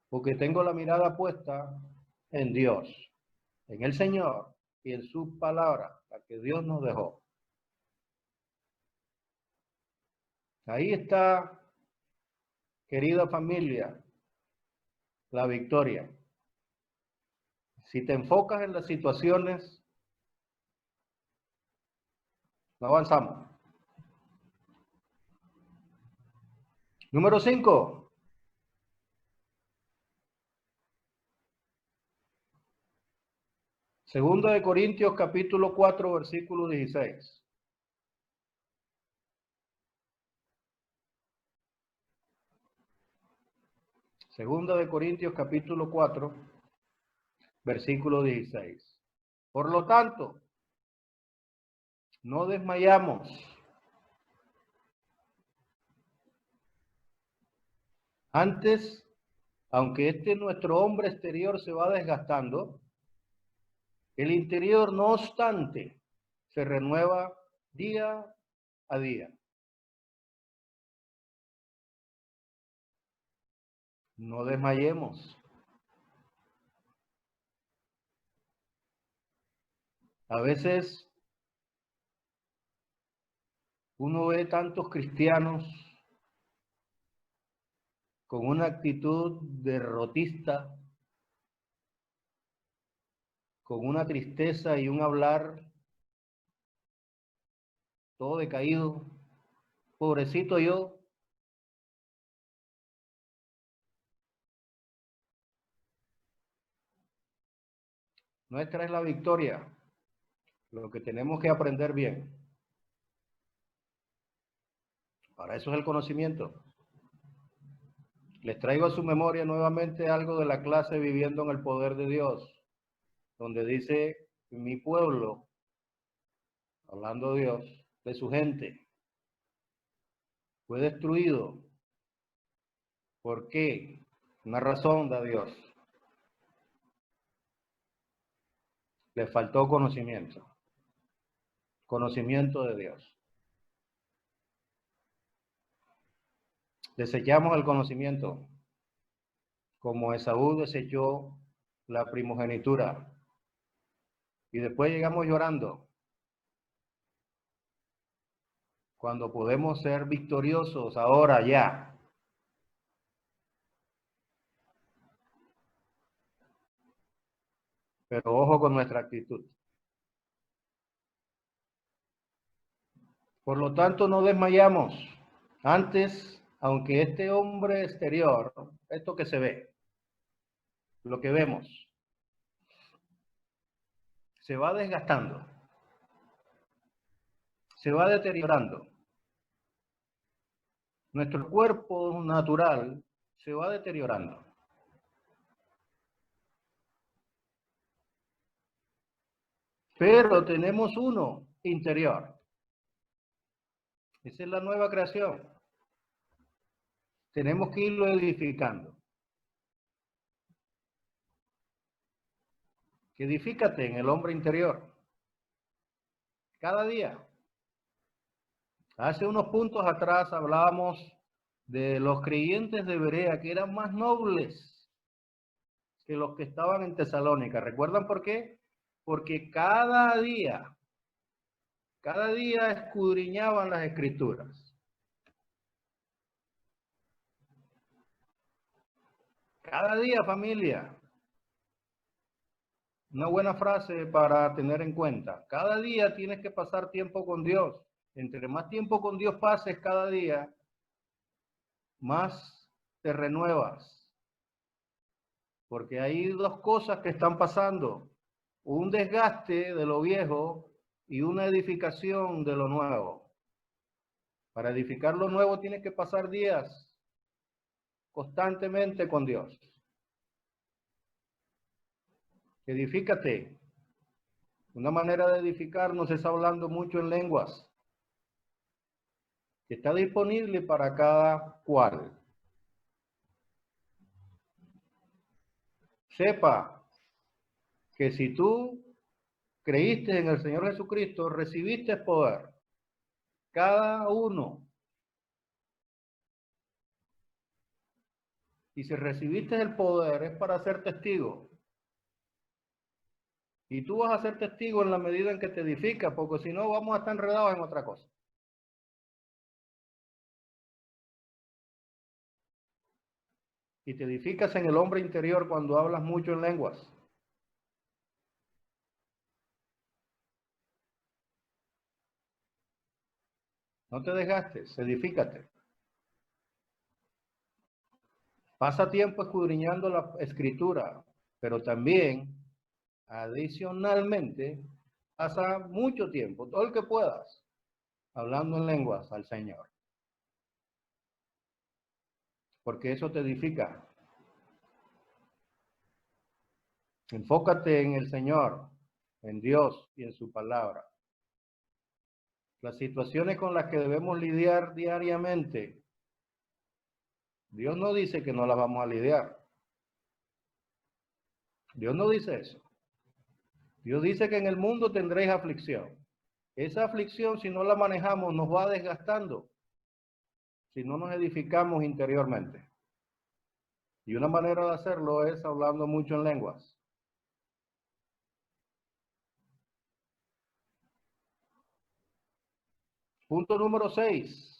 porque tengo la mirada puesta en Dios, en el Señor y en su palabra, la que Dios nos dejó. Ahí está, querida familia, la victoria. Si te enfocas en las situaciones, no avanzamos. Número 5. Segunda de Corintios capítulo 4, versículo 16. Segunda de Corintios capítulo 4, versículo 16. Por lo tanto, no desmayamos. Antes, aunque nuestro hombre exterior se va desgastando, el interior, no obstante, se renueva día a día. No desmayemos. A veces uno ve tantos cristianos con una actitud derrotista, con una tristeza y un hablar todo decaído. Pobrecito yo. Nuestra es la victoria. lo que tenemos que aprender bien. Para eso es el conocimiento. Les traigo a su memoria nuevamente algo de la clase Viviendo en el Poder de Dios, donde dice, mi pueblo, hablando de Dios, de su gente, fue destruido. ¿Por qué? Una razón da Dios. Le faltó conocimiento. Conocimiento de Dios. Desechamos el conocimiento, como Esaú desechó la primogenitura. Y después llegamos llorando, cuando podemos ser victoriosos ahora ya. Pero ojo con nuestra actitud. Por lo tanto, no desmayamos. Antes, aunque este hombre exterior, esto que se ve, lo que vemos, se va desgastando, se va deteriorando. Nuestro cuerpo natural se va deteriorando. Pero tenemos uno interior. Esa es la nueva creación. Tenemos que irlo edificando. Edifícate en el hombre interior. Cada día. Hace unos puntos atrás hablábamos de los creyentes de Berea que eran más nobles que los que estaban en Tesalónica. ¿Recuerdan por qué? Porque cada día escudriñaban las escrituras. Cada día, familia. Una buena frase para tener en cuenta. Cada día tienes que pasar tiempo con Dios. Entre más tiempo con Dios pases cada día, más te renuevas. Porque hay dos cosas que están pasando. Un desgaste de lo viejo y una edificación de lo nuevo. Para edificar lo nuevo tienes que pasar días constantemente con Dios. Edifícate. Una manera de edificarnos es hablando mucho en lenguas. Está disponible para cada cual. Sepa que si tú creíste en el Señor Jesucristo, recibiste poder. Cada uno. Y si recibiste el poder es para ser testigo. Y tú vas a ser testigo en la medida en que te edificas, porque si no vamos a estar enredados en otra cosa. Y te edificas en el hombre interior cuando hablas mucho en lenguas. No te desgastes, edifícate. Pasa tiempo escudriñando la escritura, pero también, adicionalmente, pasa mucho tiempo, todo el que puedas, hablando en lenguas al Señor. Porque eso te edifica. Enfócate en el Señor, en Dios y en su palabra. Las situaciones con las que debemos lidiar diariamente, Dios no dice que no las vamos a lidiar. Dios no dice eso. Dios dice que en el mundo tendréis aflicción. Esa aflicción, si no la manejamos, nos va desgastando, si no nos edificamos interiormente. Y una manera de hacerlo es hablando mucho en lenguas. Punto número 6.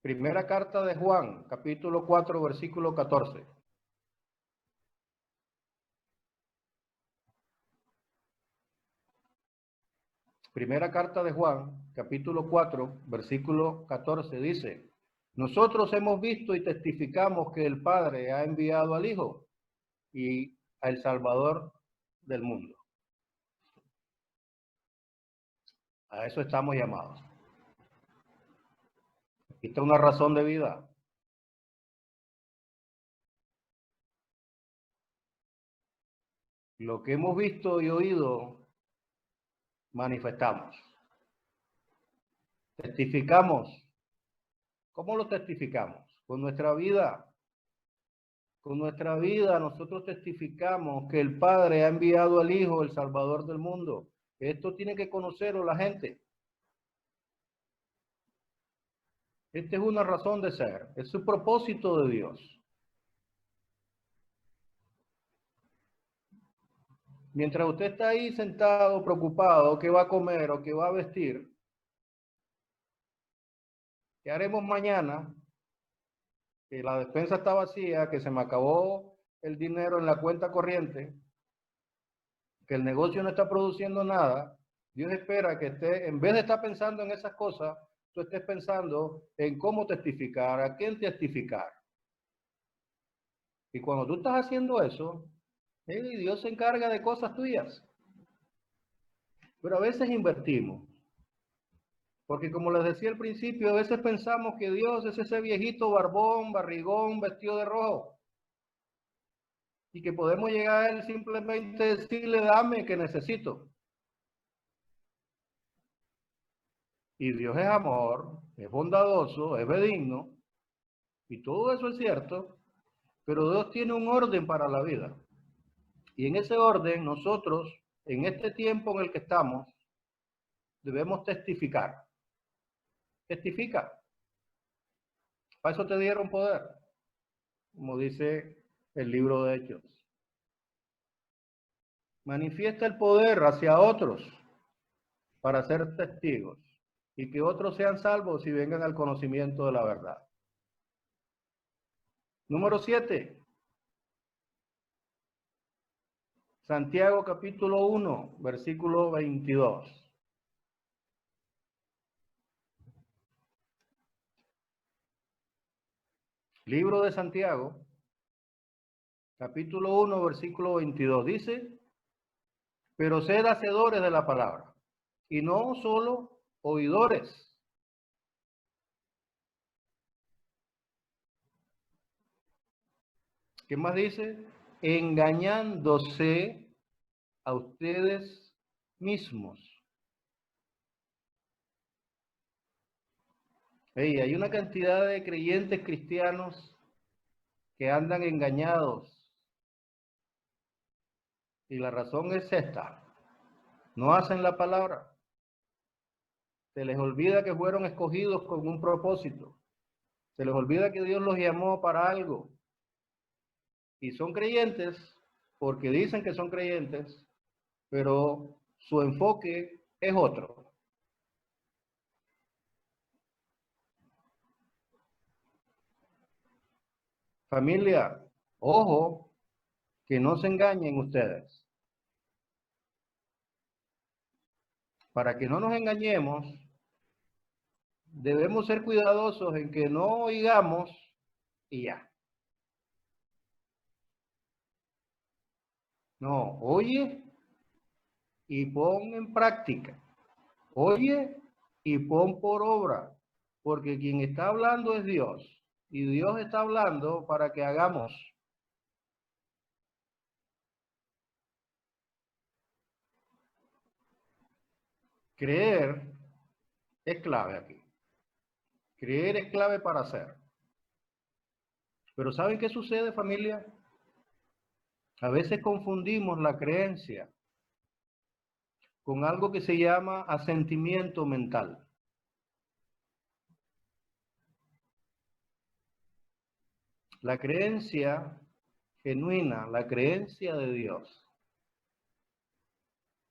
Primera carta de Juan, capítulo 4, versículo 14. Primera carta de Juan, capítulo 4, versículo 14 dice, nosotros hemos visto y testificamos que el Padre ha enviado al Hijo y al Salvador del mundo. A eso estamos llamados. Aquí está una razón de vida. Lo que hemos visto y oído, manifestamos. Testificamos. ¿Cómo lo testificamos? Con nuestra vida. Con nuestra vida nosotros testificamos que el Padre ha enviado al Hijo, el Salvador del mundo. Esto tiene que conocerlo la gente. Esta es una razón de ser. Es un propósito de Dios. Mientras usted está ahí sentado, preocupado, qué va a comer o qué va a vestir, ¿qué haremos mañana? Que la despensa está vacía, que se me acabó el dinero en la cuenta corriente, que el negocio no está produciendo nada. Dios espera que esté, en vez de estar pensando en esas cosas, tú estés pensando en cómo testificar, a quién testificar. Y cuando tú estás haciendo eso, Dios se encarga de cosas tuyas. Pero a veces invertimos. Porque como les decía al principio, a veces pensamos que Dios es ese viejito barbón, barrigón, vestido de rojo. Y que podemos llegar a Él simplemente decirle, dame que necesito. Y Dios es amor, es bondadoso, es benigno. Y todo eso es cierto. Pero Dios tiene un orden para la vida. Y en ese orden nosotros, en este tiempo en el que estamos, debemos testificar. Testifica. Para eso te dieron poder, como dice el libro de Hechos. Manifiesta el poder hacia otros para ser testigos y que otros sean salvos y vengan al conocimiento de la verdad. Número 7. Santiago capítulo 1, versículo 22. Libro de Santiago, capítulo 1, versículo 22. Dice, pero sed hacedores de la palabra y no solo oidores. ¿Qué más dice? Engañándose a ustedes mismos. Hey, hay una cantidad de creyentes cristianos que andan engañados. Y la razón es esta. No hacen la palabra. Se les olvida que fueron escogidos con un propósito. Se les olvida que Dios los llamó para algo. Y son creyentes porque dicen que son creyentes, pero su enfoque es otro. Familia, ojo, que no se engañen ustedes. Para que no nos engañemos, debemos ser cuidadosos en que no oigamos y ya. No, oye y pon en práctica. Oye y pon por obra, porque quien está hablando es Dios. Y Dios está hablando para que hagamos. Creer es clave aquí. Creer es clave para hacer. Pero ¿saben qué sucede, familia? A veces confundimos la creencia con algo que se llama asentimiento mental. La creencia genuina, la creencia de Dios,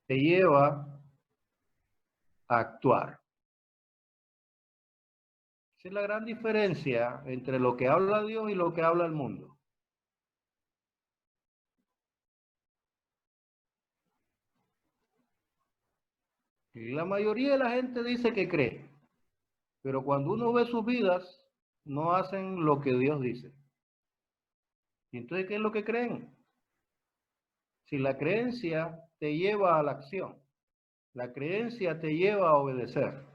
te lleva a actuar. Esa es la gran diferencia entre lo que habla Dios y lo que habla el mundo. Y la mayoría de la gente dice que cree, pero cuando uno ve sus vidas, no hacen lo que Dios dice. ¿Y entonces qué es lo que creen? Si la creencia te lleva a la acción, la creencia te lleva a obedecer.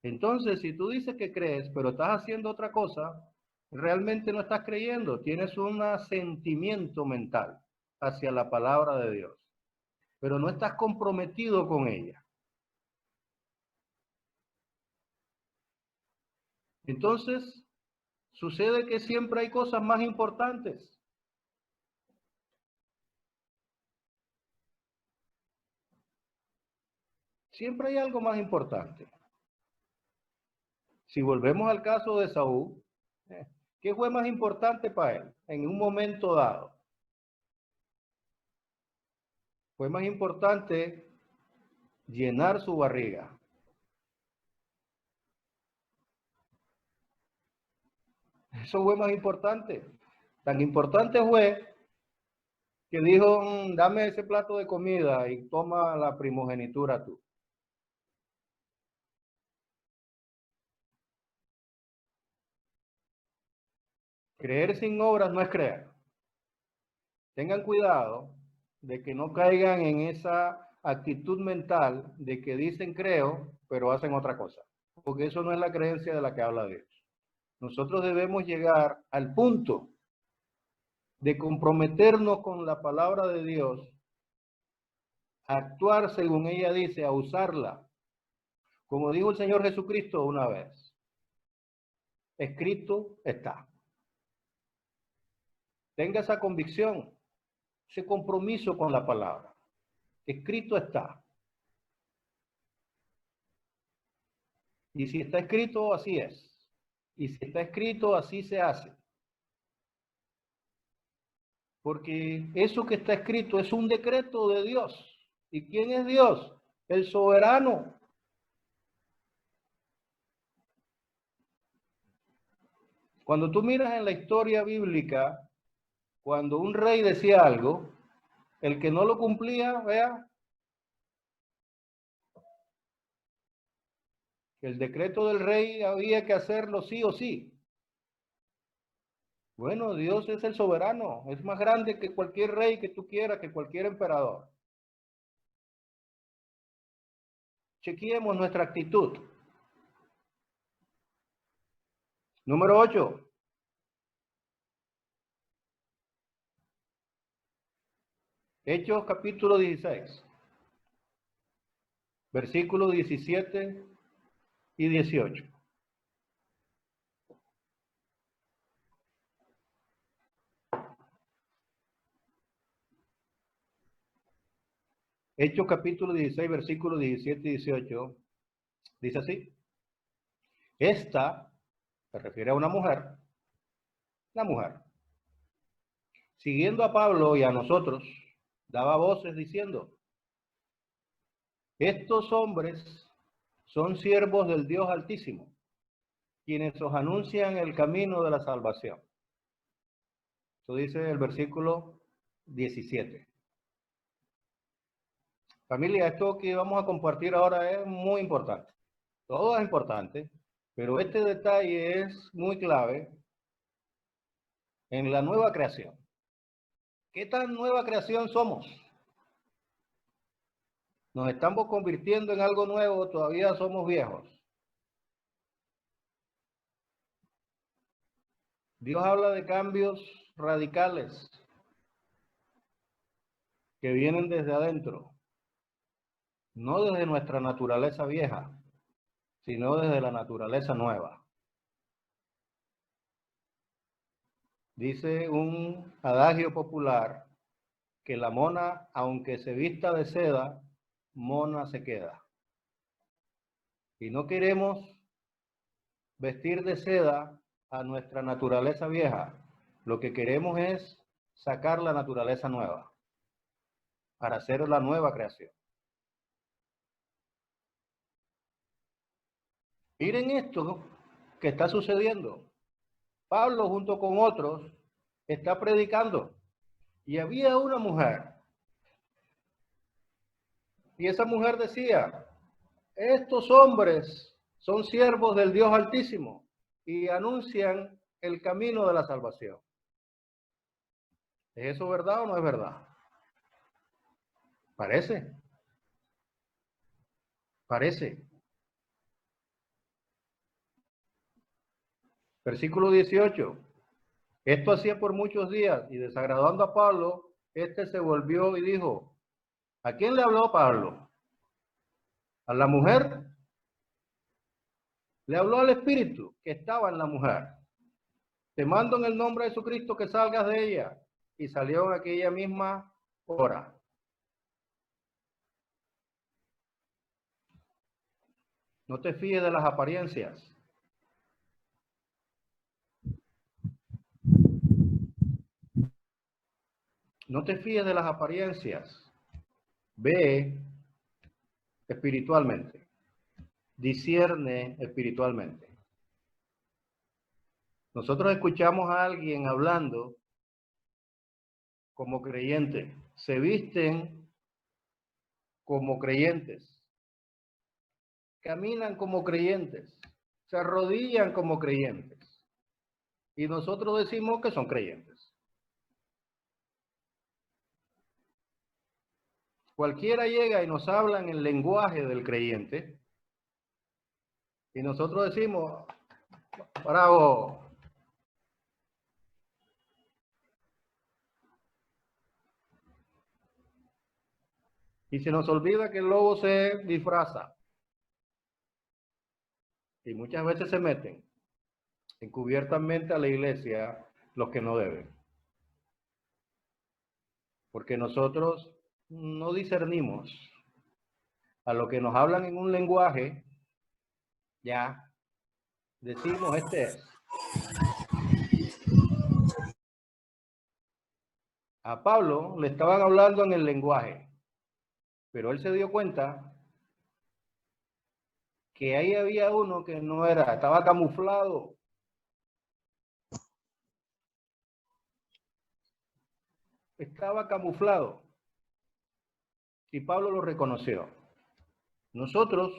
Entonces, si tú dices que crees, pero estás haciendo otra cosa, realmente no estás creyendo, tienes un sentimiento mental hacia la palabra de Dios, pero no estás comprometido con ella. Entonces, sucede que siempre hay cosas más importantes. Siempre hay algo más importante. Si volvemos al caso de Saúl, ¿qué fue más importante para él en un momento dado? Fue más importante llenar su barriga. Eso fue más importante. Tan importante fue que dijo, dame ese plato de comida y toma la primogenitura tú. Creer sin obras no es creer. Tengan cuidado de que no caigan en esa actitud mental de que dicen creo, pero hacen otra cosa. Porque eso no es la creencia de la que habla Dios. Nosotros debemos llegar al punto de comprometernos con la palabra de Dios, a actuar según ella dice, a usarla. Como dijo el Señor Jesucristo una vez, escrito está. Tenga esa convicción, ese compromiso con la palabra. Escrito está. Y si está escrito, así es. Y si está escrito, así se hace. Porque eso que está escrito es un decreto de Dios. ¿Y quién es Dios? El soberano. Cuando tú miras en la historia bíblica, cuando un rey decía algo, el que no lo cumplía, vea, el decreto del rey había que hacerlo sí o sí. Bueno, Dios es el soberano, es más grande que cualquier rey que tú quieras, que cualquier emperador. Chequeemos nuestra actitud. Número 8. Hechos capítulo 16, versículos 17 y 18. Hechos capítulo 16, versículos 17 y 18, dice así. Esta, se refiere a una mujer, la mujer, siguiendo a Pablo y a nosotros, daba voces diciendo, estos hombres son siervos del Dios Altísimo, quienes os anuncian el camino de la salvación. Eso dice el versículo 17. Familia, esto que vamos a compartir ahora es muy importante. Todo es importante, pero este detalle es muy clave en la nueva creación. ¿Qué tan nueva creación somos? ¿Nos estamos convirtiendo en algo nuevo o todavía somos viejos? Dios habla de cambios radicales que vienen desde adentro, no desde nuestra naturaleza vieja, sino desde la naturaleza nueva. Dice un adagio popular que la mona, aunque se vista de seda, mona se queda. Y no queremos vestir de seda a nuestra naturaleza vieja. Lo que queremos es sacar la naturaleza nueva para hacer la nueva creación. Miren esto que está sucediendo. Pablo junto con otros está predicando y había una mujer y esa mujer decía, estos hombres son siervos del Dios Altísimo y anuncian el camino de la salvación. ¿Es eso verdad o no es verdad? Parece, parece. Versículo 18. Esto hacía por muchos días y desagradando a Pablo, este se volvió y dijo, ¿a quién le habló Pablo? ¿A la mujer? Le habló al espíritu que estaba en la mujer. Te mando en el nombre de Jesucristo que salgas de ella. Y salió en aquella misma hora. No te fíes de las apariencias. No te fíes de las apariencias. Ve espiritualmente. Discierne espiritualmente. Nosotros escuchamos a alguien hablando como creyente. Se visten como creyentes. Caminan como creyentes. Se arrodillan como creyentes. Y nosotros decimos que son creyentes. Cualquiera llega y nos habla en el lenguaje del creyente. Y nosotros decimos, bravo. Y se nos olvida que el lobo se disfraza. Y muchas veces se meten encubiertamente a la iglesia los que no deben. Porque nosotros no discernimos. A lo que nos hablan en un lenguaje, ya decimos este es. A Pablo le estaban hablando en el lenguaje, pero él se dio cuenta que ahí había uno que no era, estaba camuflado. Estaba camuflado. Y Pablo lo reconoció. Nosotros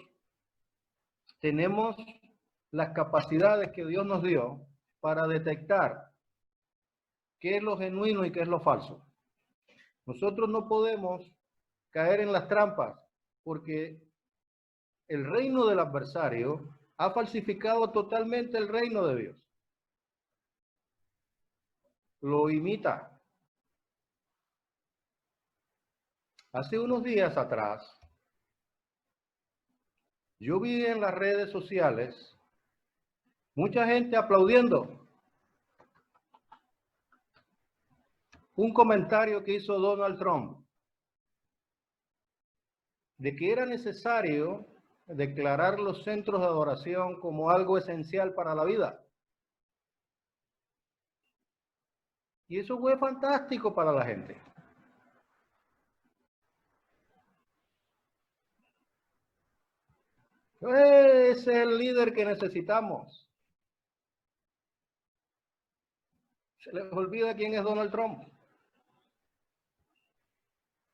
tenemos las capacidades que Dios nos dio para detectar qué es lo genuino y qué es lo falso. Nosotros no podemos caer en las trampas porque el reino del adversario ha falsificado totalmente el reino de Dios. Lo imita. Hace unos días atrás, yo vi en las redes sociales mucha gente aplaudiendo un comentario que hizo Donald Trump de que era necesario declarar los centros de adoración como algo esencial para la vida. Y eso fue fantástico para la gente. Ese es el líder que necesitamos. Se les olvida quién es Donald Trump.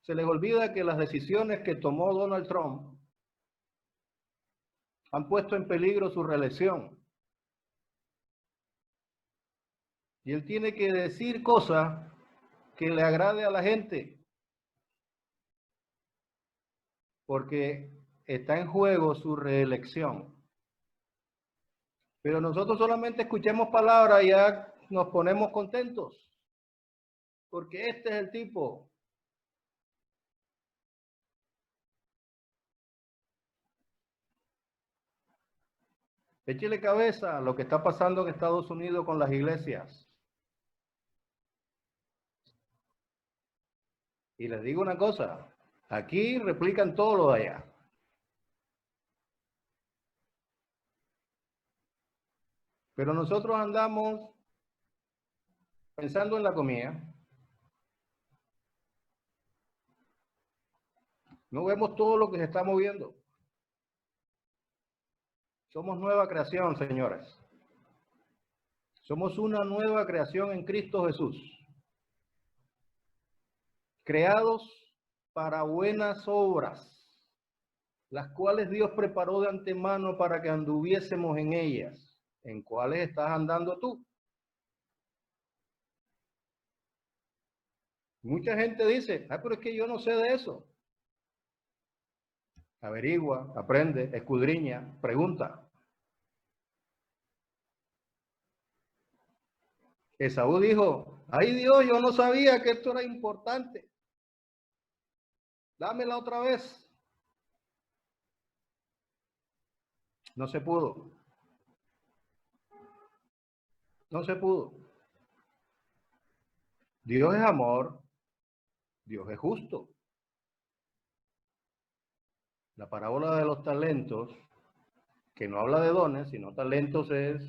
Se les olvida que las decisiones que tomó Donald Trump han puesto en peligro su reelección. Y él tiene que decir cosas que le agrade a la gente. Porque está en juego su reelección. Pero nosotros solamente escuchemos palabras y ya nos ponemos contentos. Porque este es el tipo. Échele cabeza a lo que está pasando en Estados Unidos con las iglesias. Y les digo una cosa, aquí replican todo lo de allá. Pero nosotros andamos pensando en la comida. No vemos todo lo que se está moviendo. Somos nueva creación, señores. Somos una nueva creación en Cristo Jesús. Creados para buenas obras, las cuales Dios preparó de antemano para que anduviésemos en ellas. ¿En cuáles estás andando tú? Mucha gente dice, pero es que yo no sé de eso. Averigua, aprende, escudriña, pregunta. Esaú dijo, ay Dios, yo no sabía que esto era importante. Dámela otra vez. No se pudo. No se pudo. Dios es amor, Dios es justo. La parábola de los talentos, que no habla de dones, sino talentos es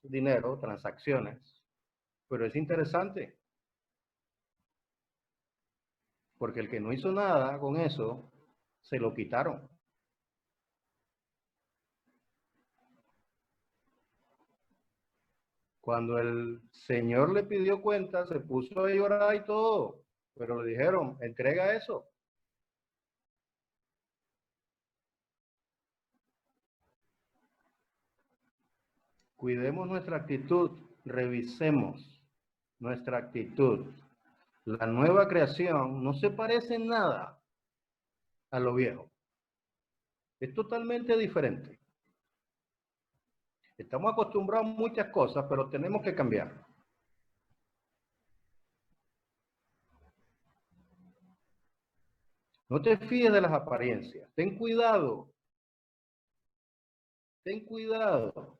dinero, transacciones, pero es interesante, porque el que no hizo nada con eso, se lo quitaron. Cuando el Señor le pidió cuenta, se puso a llorar y todo, pero le dijeron, entrega eso. Cuidemos nuestra actitud, revisemos nuestra actitud. La nueva creación no se parece en nada a lo viejo. Es totalmente diferente. Estamos acostumbrados a muchas cosas, pero tenemos que cambiar. No te fíes de las apariencias. Ten cuidado. Ten cuidado.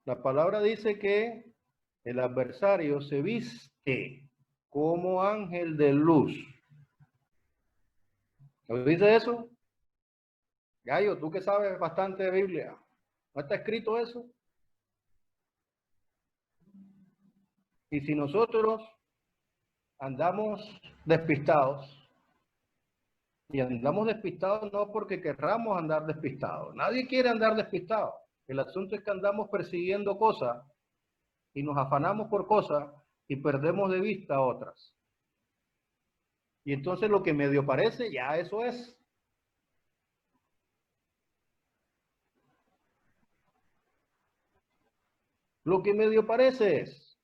La palabra dice que el adversario se viste como ángel de luz. ¿Lo dice eso? Gallo, tú que sabes bastante de Biblia. ¿No está escrito eso? Y si nosotros andamos despistados, y andamos despistados no porque querramos andar despistados. Nadie quiere andar despistado. El asunto es que andamos persiguiendo cosas y nos afanamos por cosas y perdemos de vista otras. Y entonces lo que medio parece, ya eso es. Lo que medio parece es.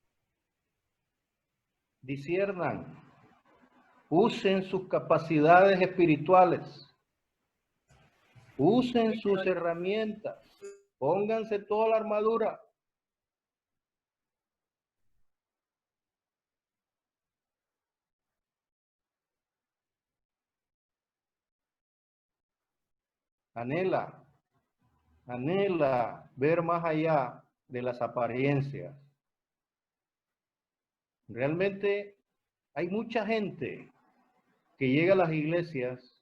Disciernan. Usen sus capacidades espirituales. Usen sus herramientas. Pónganse toda la armadura. Anhela ver más allá de las apariencias. Realmente hay mucha gente que llega a las iglesias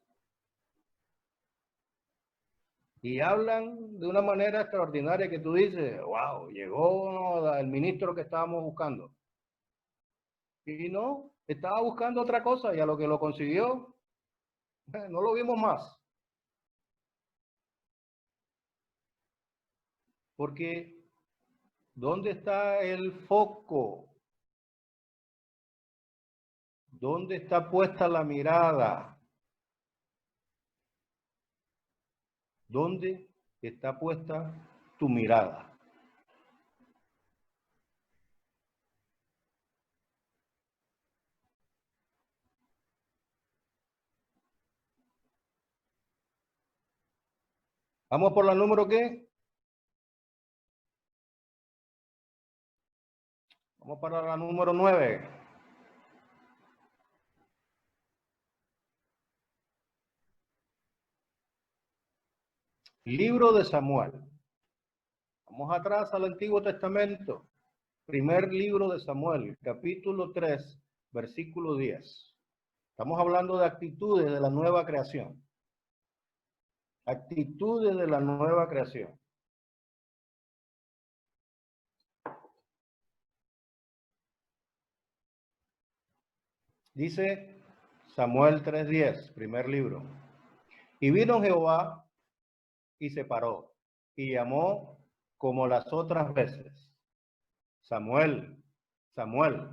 y hablan de una manera extraordinaria que tú dices, wow, llegó el ministro que estábamos buscando. Y no, estaba buscando otra cosa y a lo que lo consiguió, no lo vimos más. Porque, ¿dónde está el foco? ¿Dónde está puesta la mirada? ¿Dónde está puesta tu mirada? ¿Vamos por la número qué? Vamos para la número 9. Libro de Samuel. Vamos atrás al Antiguo Testamento. Primer libro de Samuel, capítulo 3, versículo 10. Estamos hablando de actitudes de la nueva creación. Actitudes de la nueva creación. Dice Samuel 3:10, primer libro. Y vino Jehová y se paró y llamó como las otras veces. Samuel, Samuel.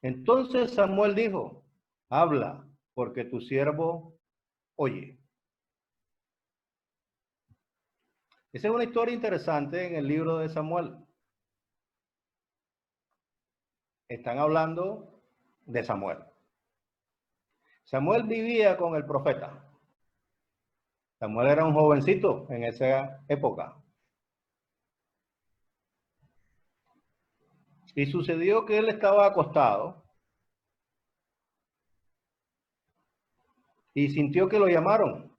Entonces Samuel dijo, habla, porque tu siervo oye. Esa es una historia interesante en el libro de Samuel. Están hablando de Samuel. Samuel vivía con el profeta. Samuel era un jovencito en esa época. Y sucedió que él estaba acostado y sintió que lo llamaron.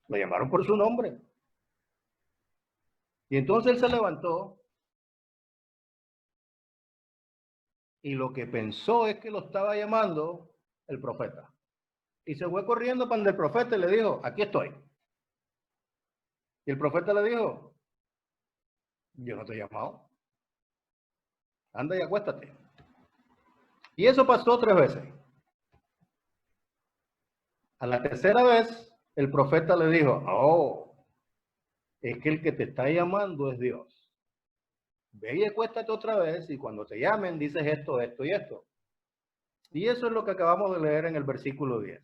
Lo llamaron por su nombre. Y entonces él se levantó y lo que pensó es que lo estaba llamando el profeta. Y se fue corriendo para el profeta y le dijo, aquí estoy. Y el profeta le dijo, yo no te he llamado. Anda y acuéstate. Y eso pasó 3 veces. A la tercera vez, el profeta le dijo, oh, es que el que te está llamando es Dios. Ve y acuéstate otra vez y cuando te llamen dices esto, esto y esto. Y eso es lo que acabamos de leer en el versículo 10.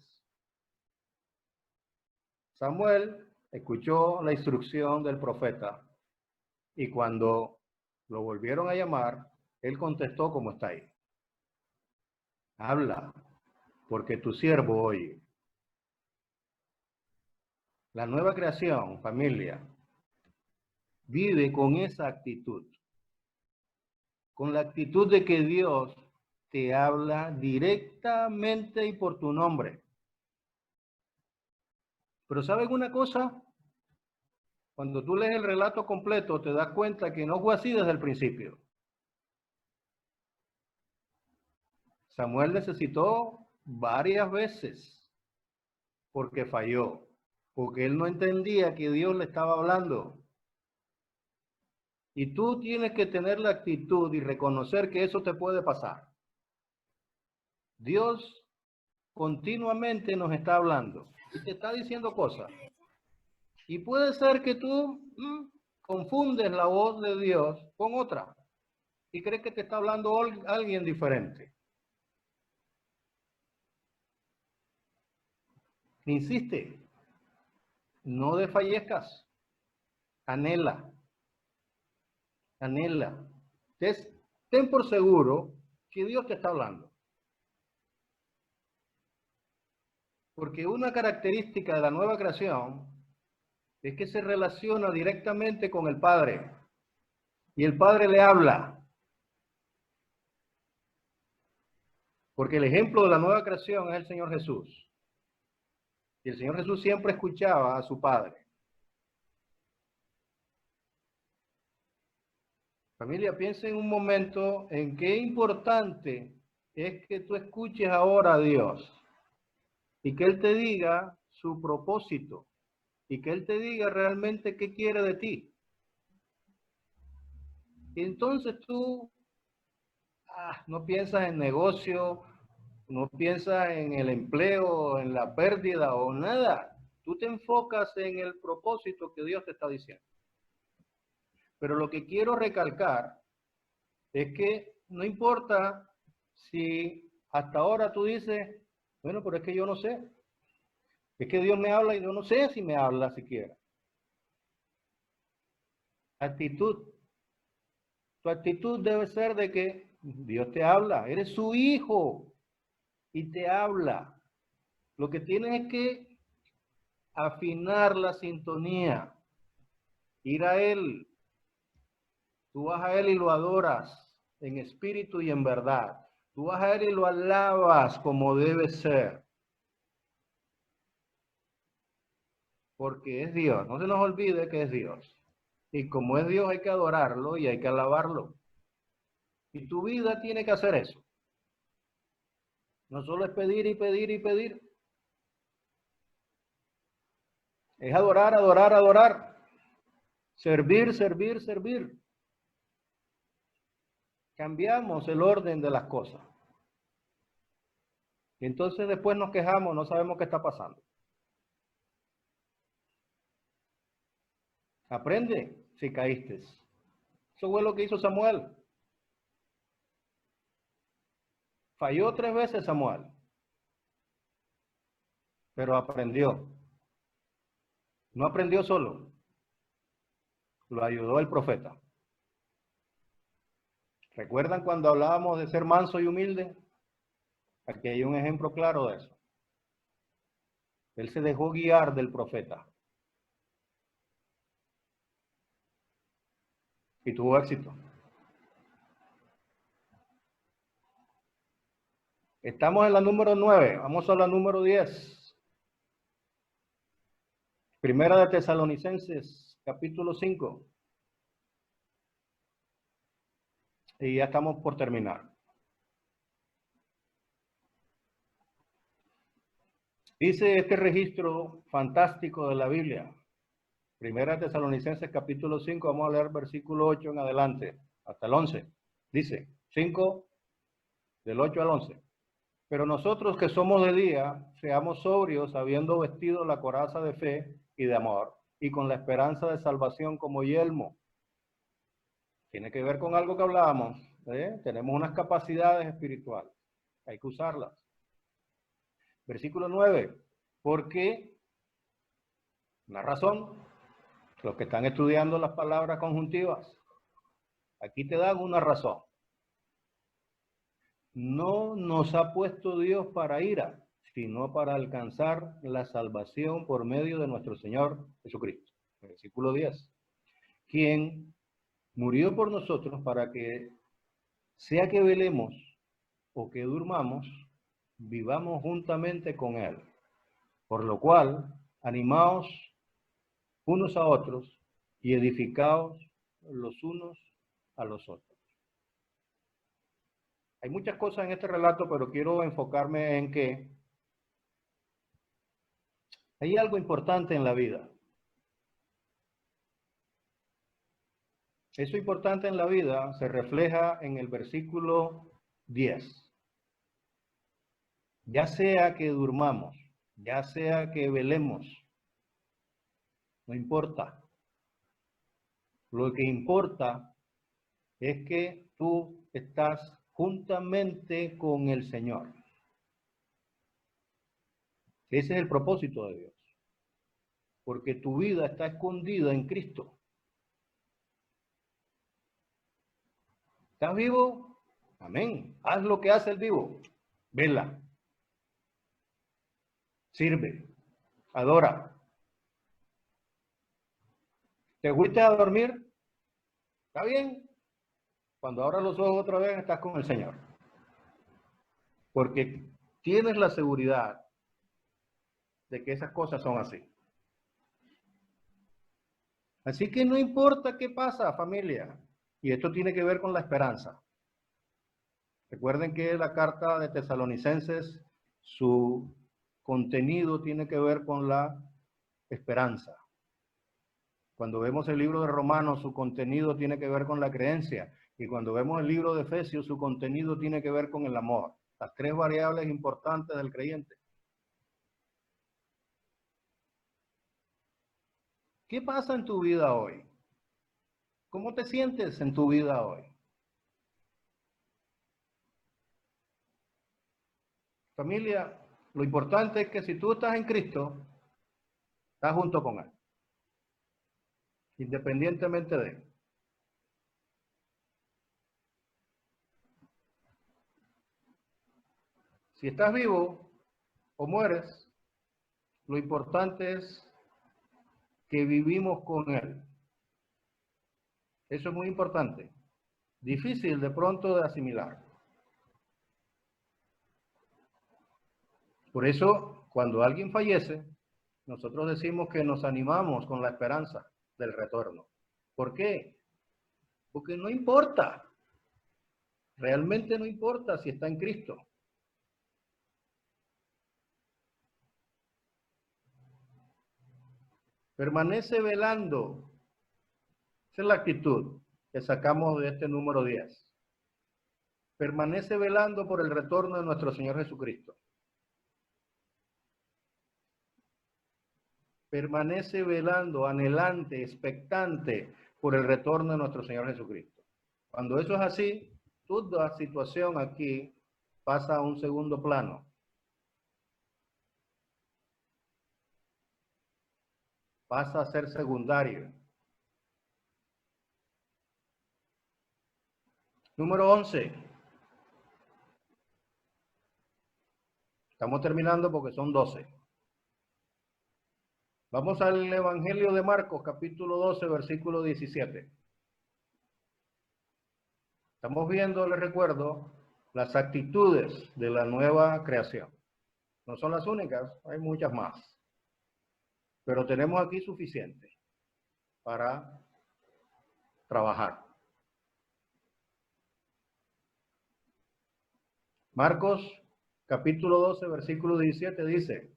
Samuel escuchó la instrucción del profeta y cuando lo volvieron a llamar, él contestó como está ahí. Habla, porque tu siervo oye. La nueva creación, familia, vive con esa actitud. Con la actitud de que Dios te habla directamente y por tu nombre. Pero ¿saben una cosa? Cuando tú lees el relato completo, te das cuenta que no fue así desde el principio. Samuel necesitó varias veces porque falló, porque él no entendía que Dios le estaba hablando. Y tú tienes que tener la actitud y reconocer que eso te puede pasar. Dios continuamente nos está hablando y te está diciendo cosas. Y puede ser que tú confundes la voz de Dios con otra y crees que te está hablando alguien diferente. Insiste, no desfallezcas, anhela. Ten por seguro que Dios te está hablando. Porque una característica de la nueva creación es que se relaciona directamente con el Padre. Y el Padre le habla. Porque el ejemplo de la nueva creación es el Señor Jesús. Y el Señor Jesús siempre escuchaba a su Padre. Familia, piensa en un momento en qué importante es que tú escuches ahora a Dios y que Él te diga su propósito y que Él te diga realmente qué quiere de ti. Y entonces tú no piensas en negocio, no piensas en el empleo, en la pérdida o nada. Tú te enfocas en el propósito que Dios te está diciendo. Pero lo que quiero recalcar es que no importa si hasta ahora tú dices, bueno, pero es que yo no sé. Es que Dios me habla y yo no sé si me habla siquiera. Actitud. Tu actitud debe ser de que Dios te habla. Eres su hijo y te habla. Lo que tienes es que afinar la sintonía. Ir a Él. Tú vas a Él y lo adoras en espíritu y en verdad. Tú vas a Él y lo alabas como debe ser. Porque es Dios. No se nos olvide que es Dios. Y como es Dios hay que adorarlo y hay que alabarlo. Y tu vida tiene que hacer eso. No solo es pedir y pedir y pedir. Es adorar, adorar, adorar. Servir, servir, servir. Cambiamos el orden de las cosas. Y entonces después nos quejamos, no sabemos qué está pasando. Aprende si caíste. Eso fue lo que hizo Samuel. Falló 3 veces Samuel, pero aprendió. No aprendió solo, lo ayudó el profeta. ¿Recuerdan cuando hablábamos de ser manso y humilde? Aquí hay un ejemplo claro de eso. Él se dejó guiar del profeta. Y tuvo éxito. Estamos en la número 9. Vamos a la número 10. Primera de Tesalonicenses, capítulo 5. Y ya estamos por terminar. Dice este registro fantástico de la Biblia. Primera de Tesalonicenses, capítulo 5. Vamos a leer versículo 8 en adelante, hasta el 11. Dice, 5, del 8 al 11. Pero nosotros que somos de día, seamos sobrios, habiendo vestido la coraza de fe y de amor, y con la esperanza de salvación como yelmo. Tiene que ver con algo que hablábamos, ¿eh? Tenemos unas capacidades espirituales, hay que usarlas. Versículo 9, porque, una razón, los que están estudiando las palabras conjuntivas, aquí te dan una razón. No nos ha puesto Dios para ira, sino para alcanzar la salvación por medio de nuestro Señor Jesucristo. Versículo 10. Quien murió por nosotros para que, sea que velemos o que durmamos, vivamos juntamente con Él. Por lo cual, animaos unos a otros y edificaos los unos a los otros. Hay muchas cosas en este relato, pero quiero enfocarme en que hay algo importante en la vida. Eso importante en la vida se refleja en el versículo 10. Ya sea que durmamos, ya sea que velemos, no importa. Lo que importa es que tú estás juntamente con el Señor. Ese es el propósito de Dios. Porque tu vida está escondida en Cristo. ¿Estás vivo? Amén. Haz lo que hace el vivo. Vela. Sirve. Adora. ¿Te fuiste a dormir? ¿Está bien? Cuando abras los ojos otra vez estás con el Señor. Porque tienes la seguridad de que esas cosas son así. Así que no importa qué pasa, familia. Y esto tiene que ver con la esperanza. Recuerden que la carta de Tesalonicenses, su contenido tiene que ver con la esperanza. Cuando vemos el libro de Romanos, su contenido tiene que ver con la creencia. Y cuando vemos el libro de Efesios, su contenido tiene que ver con el amor. Las tres variables importantes del creyente. ¿Qué pasa en tu vida hoy? ¿Cómo te sientes en tu vida hoy? Familia, lo importante es que si tú estás en Cristo, estás junto con Él. Independientemente de Él. Si estás vivo o mueres, lo importante es que vivimos con Él. Eso es muy importante. Difícil de pronto de asimilar. Por eso, cuando alguien fallece, nosotros decimos que nos animamos con la esperanza del retorno. ¿Por qué? Porque no importa. Realmente no importa si está en Cristo. Permanece velando. Esa es la actitud que sacamos de este número 10. Permanece velando por el retorno de nuestro Señor Jesucristo. Permanece velando, anhelante, expectante por el retorno de nuestro Señor Jesucristo. Cuando eso es así, toda situación aquí pasa a un segundo plano. Pasa a ser secundario. Número 11. Estamos terminando porque son 12. Vamos al Evangelio de Marcos, capítulo 12, versículo 17. Estamos viendo, les recuerdo, las actitudes de la nueva creación. No son las únicas, hay muchas más. Pero tenemos aquí suficiente para trabajar. Marcos, capítulo 12, versículo 17 dice,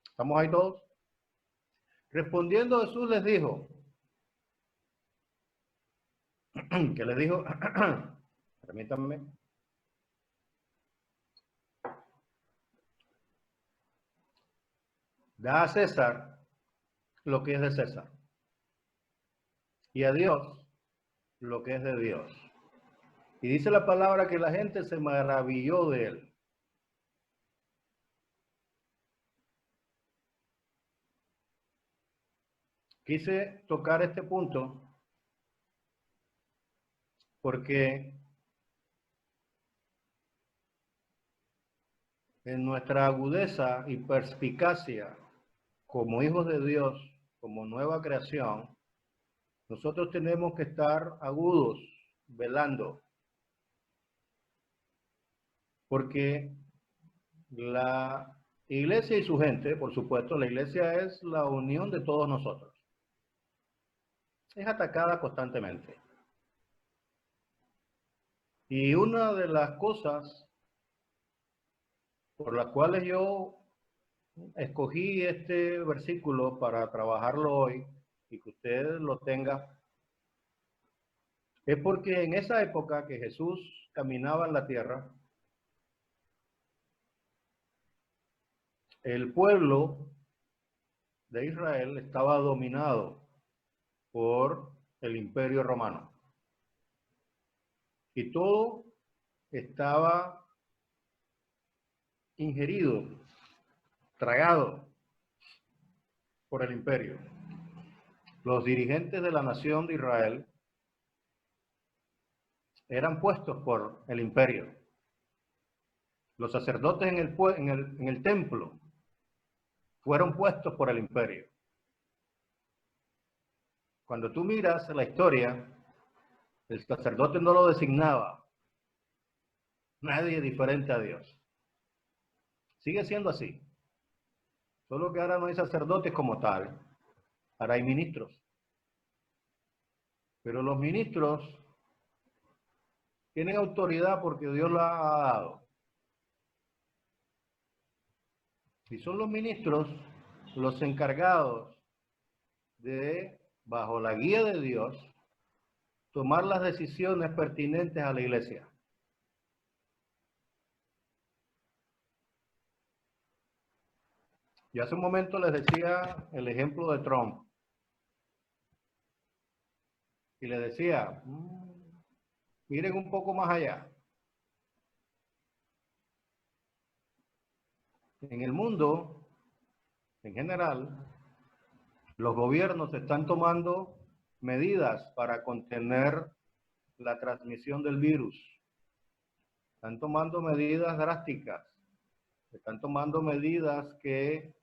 ¿estamos ahí todos? Respondiendo Jesús les dijo, ¿qué les dijo? Permítanme. Da a César lo que es de César y a Dios lo que es de Dios. Y dice la palabra que la gente se maravilló de él. Quise tocar este punto porque en nuestra agudeza y perspicacia como hijos de Dios, como nueva creación, nosotros tenemos que estar agudos, velando, porque la iglesia y su gente, por supuesto, la iglesia es la unión de todos nosotros. Es atacada constantemente. Y una de las cosas por las cuales yo escogí este versículo para trabajarlo hoy y que usted lo tenga, es porque en esa época que Jesús caminaba en la tierra, el pueblo de Israel estaba dominado por el Imperio Romano. Y todo estaba ingerido, tragado por el imperio. Los dirigentes de la nación de Israel eran puestos por el imperio. Los sacerdotes en el templo fueron puestos por el imperio. Cuando tú miras la historia, el sacerdote no lo designaba nadie diferente a Dios. Sigue siendo así. Solo que ahora no hay sacerdotes como tal, ahora hay ministros. Pero los ministros tienen autoridad porque Dios la ha dado. Y son los ministros los encargados de, bajo la guía de Dios, tomar las decisiones pertinentes a la iglesia. Yo hace un momento les decía el ejemplo de Trump. Y les decía, miren un poco más allá. En el mundo, en general, los gobiernos están tomando medidas para contener la transmisión del virus. Están tomando medidas drásticas. Están tomando medidas que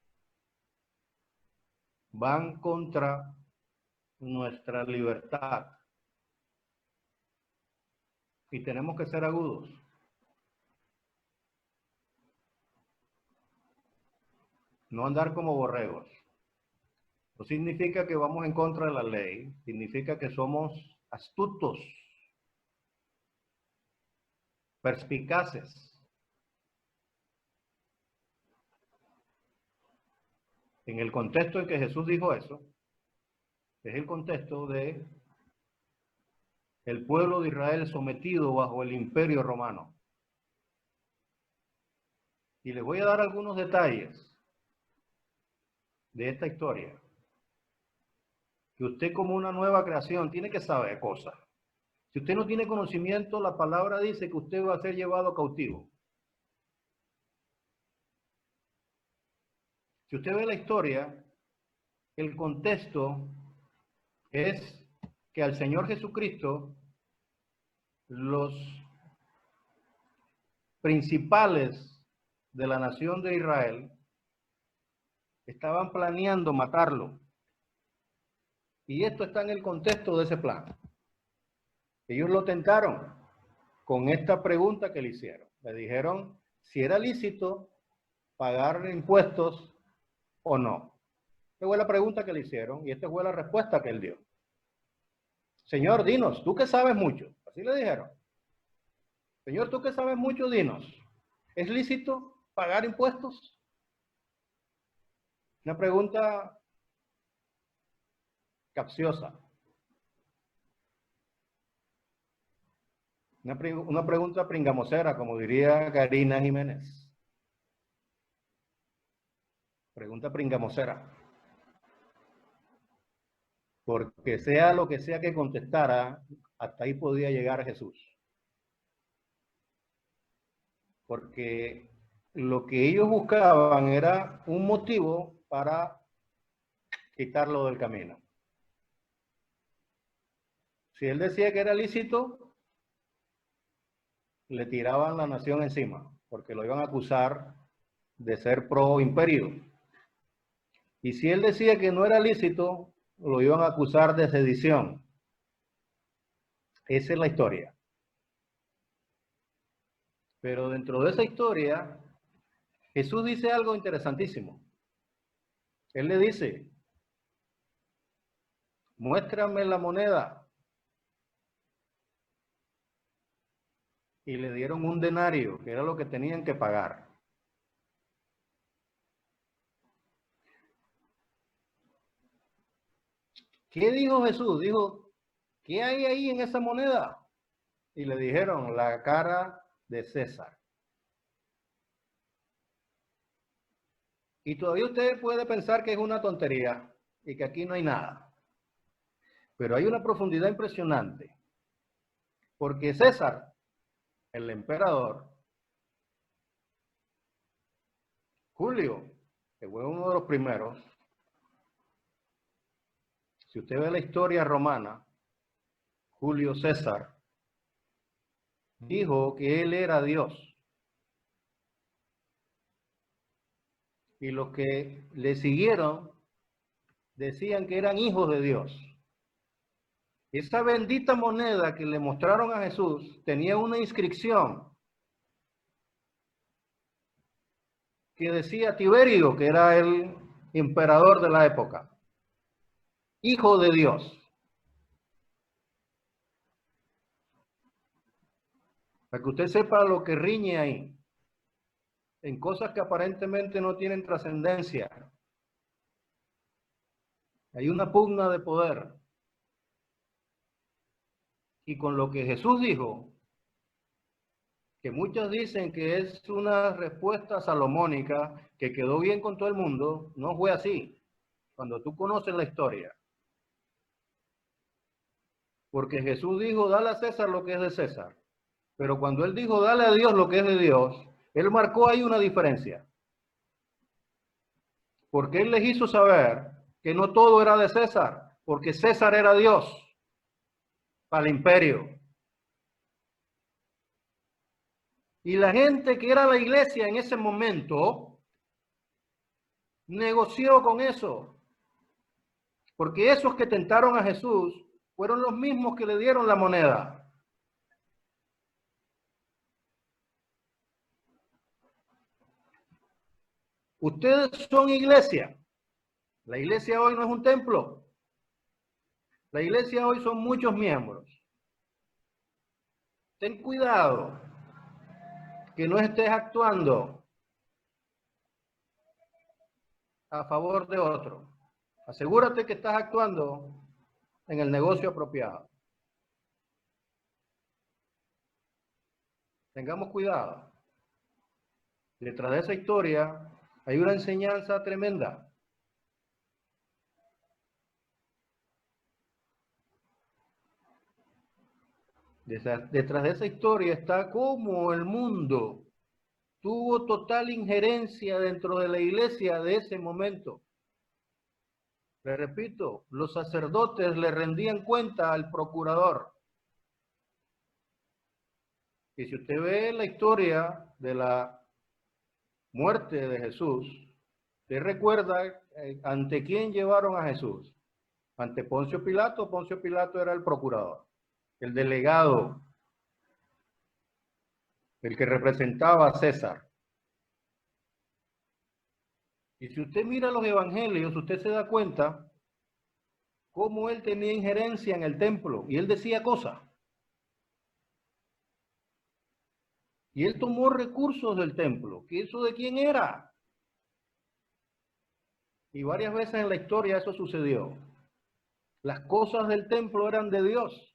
van contra nuestra libertad. Y tenemos que ser agudos. No andar como borregos. No significa que vamos en contra de la ley, significa que somos astutos, perspicaces. En el contexto en que Jesús dijo eso, es el contexto de el pueblo de Israel sometido bajo el imperio romano. Y les voy a dar algunos detalles de esta historia, que usted como una nueva creación tiene que saber cosas. Si usted no tiene conocimiento, la palabra dice que usted va a ser llevado cautivo. Si usted ve la historia, el contexto es que al Señor Jesucristo, los principales de la nación de Israel estaban planeando matarlo. Y esto está en el contexto de ese plan. Ellos lo tentaron con esta pregunta que le hicieron. Le dijeron si era lícito pagar impuestos o no. Esta fue la pregunta que le hicieron y esta fue la respuesta que él dio. Señor, dinos, tú que sabes mucho. Así le dijeron. Señor, tú que sabes mucho, dinos. ¿Es lícito pagar impuestos? Una pregunta capciosa. Una pregunta pringamosera, como diría Karina Jiménez. Pregunta pringamosera. Porque sea lo que sea que contestara, hasta ahí podía llegar Jesús. Porque lo que ellos buscaban era un motivo para quitarlo del camino. Si él decía que era lícito, le tiraban la nación encima, porque lo iban a acusar de ser pro imperio. Y si él decía que no era lícito, lo iban a acusar de sedición. Esa es la historia. Pero dentro de esa historia, Jesús dice algo interesantísimo. Él le dice, muéstrame la moneda. Y le dieron un denario, que era lo que tenían que pagar. ¿Qué dijo Jesús? Dijo, ¿qué hay ahí en esa moneda? Y le dijeron, la cara de César. Y todavía usted puede pensar que es una tontería y que aquí no hay nada. Pero hay una profundidad impresionante. Porque César, el emperador, Julio, que fue uno de los primeros, si usted ve la historia romana, Julio César dijo que él era Dios. Y los que le siguieron decían que eran hijos de Dios. Esa bendita moneda que le mostraron a Jesús tenía una inscripción que decía Tiberio, que era el emperador de la época, hijo de Dios. Para que usted sepa lo que riñe ahí, en cosas que aparentemente no tienen trascendencia. Hay una pugna de poder. Y con lo que Jesús dijo, que muchos dicen que es una respuesta salomónica que quedó bien con todo el mundo, no fue así. Cuando tú conoces la historia. Porque Jesús dijo, dale a César lo que es de César. Pero cuando él dijo, dale a Dios lo que es de Dios, él marcó ahí una diferencia. Porque él les hizo saber que no todo era de César, porque César era Dios para el imperio. Y la gente que era la iglesia en ese momento negoció con eso. Porque esos que tentaron a Jesús fueron los mismos que le dieron la moneda. Ustedes son iglesia. La iglesia hoy no es un templo. La iglesia hoy son muchos miembros. Ten cuidado que no estés actuando a favor de otro. Asegúrate que estás actuando en el negocio apropiado. Tengamos cuidado. Detrás de esa historia hay una enseñanza tremenda. Detrás de esa historia está cómo el mundo tuvo total injerencia dentro de la iglesia de ese momento. Le repito, los sacerdotes le rendían cuenta al procurador. Y si usted ve la historia de la muerte de Jesús, usted recuerda ante quién llevaron a Jesús. Ante Poncio Pilato. Poncio Pilato era el procurador, el delegado, el que representaba a César. Y si usted mira los evangelios, usted se da cuenta cómo él tenía injerencia en el templo y él decía cosas. Y él tomó recursos del templo. ¿Que eso de quién era? Y varias veces en la historia eso sucedió. Las cosas del templo eran de Dios.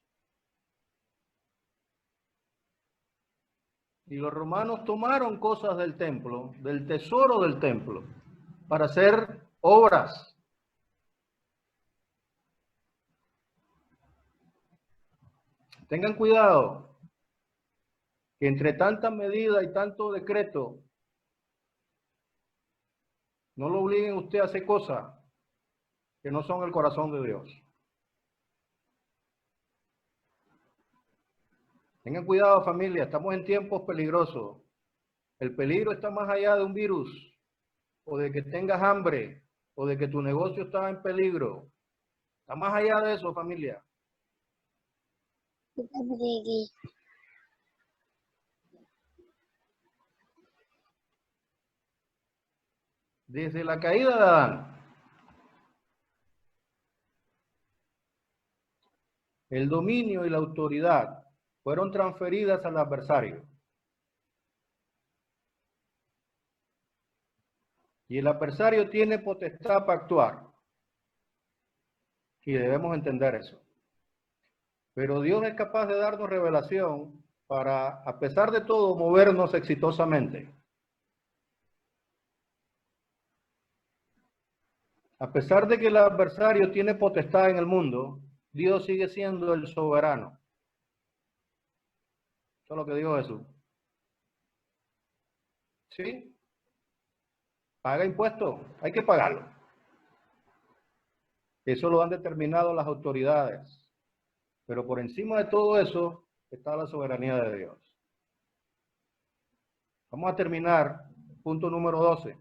Y los romanos tomaron cosas del templo, del tesoro del templo, para hacer obras. Tengan cuidado, que entre tanta medida y tanto decreto, no lo obliguen a usted a hacer cosas que no son el corazón de Dios. Tengan cuidado, familia, estamos en tiempos peligrosos. El peligro está más allá de un virus, o de que tengas hambre, o de que tu negocio está en peligro. Está más allá de eso, familia. Desde la caída de Adán, el dominio y la autoridad fueron transferidas al adversario. Y el adversario tiene potestad para actuar. Y debemos entender eso. Pero Dios es capaz de darnos revelación para, a pesar de todo, movernos exitosamente. A pesar de que el adversario tiene potestad en el mundo, Dios sigue siendo el soberano. Eso es lo que dijo Jesús. ¿Sí? Paga impuestos, hay que pagarlo. Eso lo han determinado las autoridades. Pero por encima de todo eso está la soberanía de Dios. Vamos a terminar, punto número 12,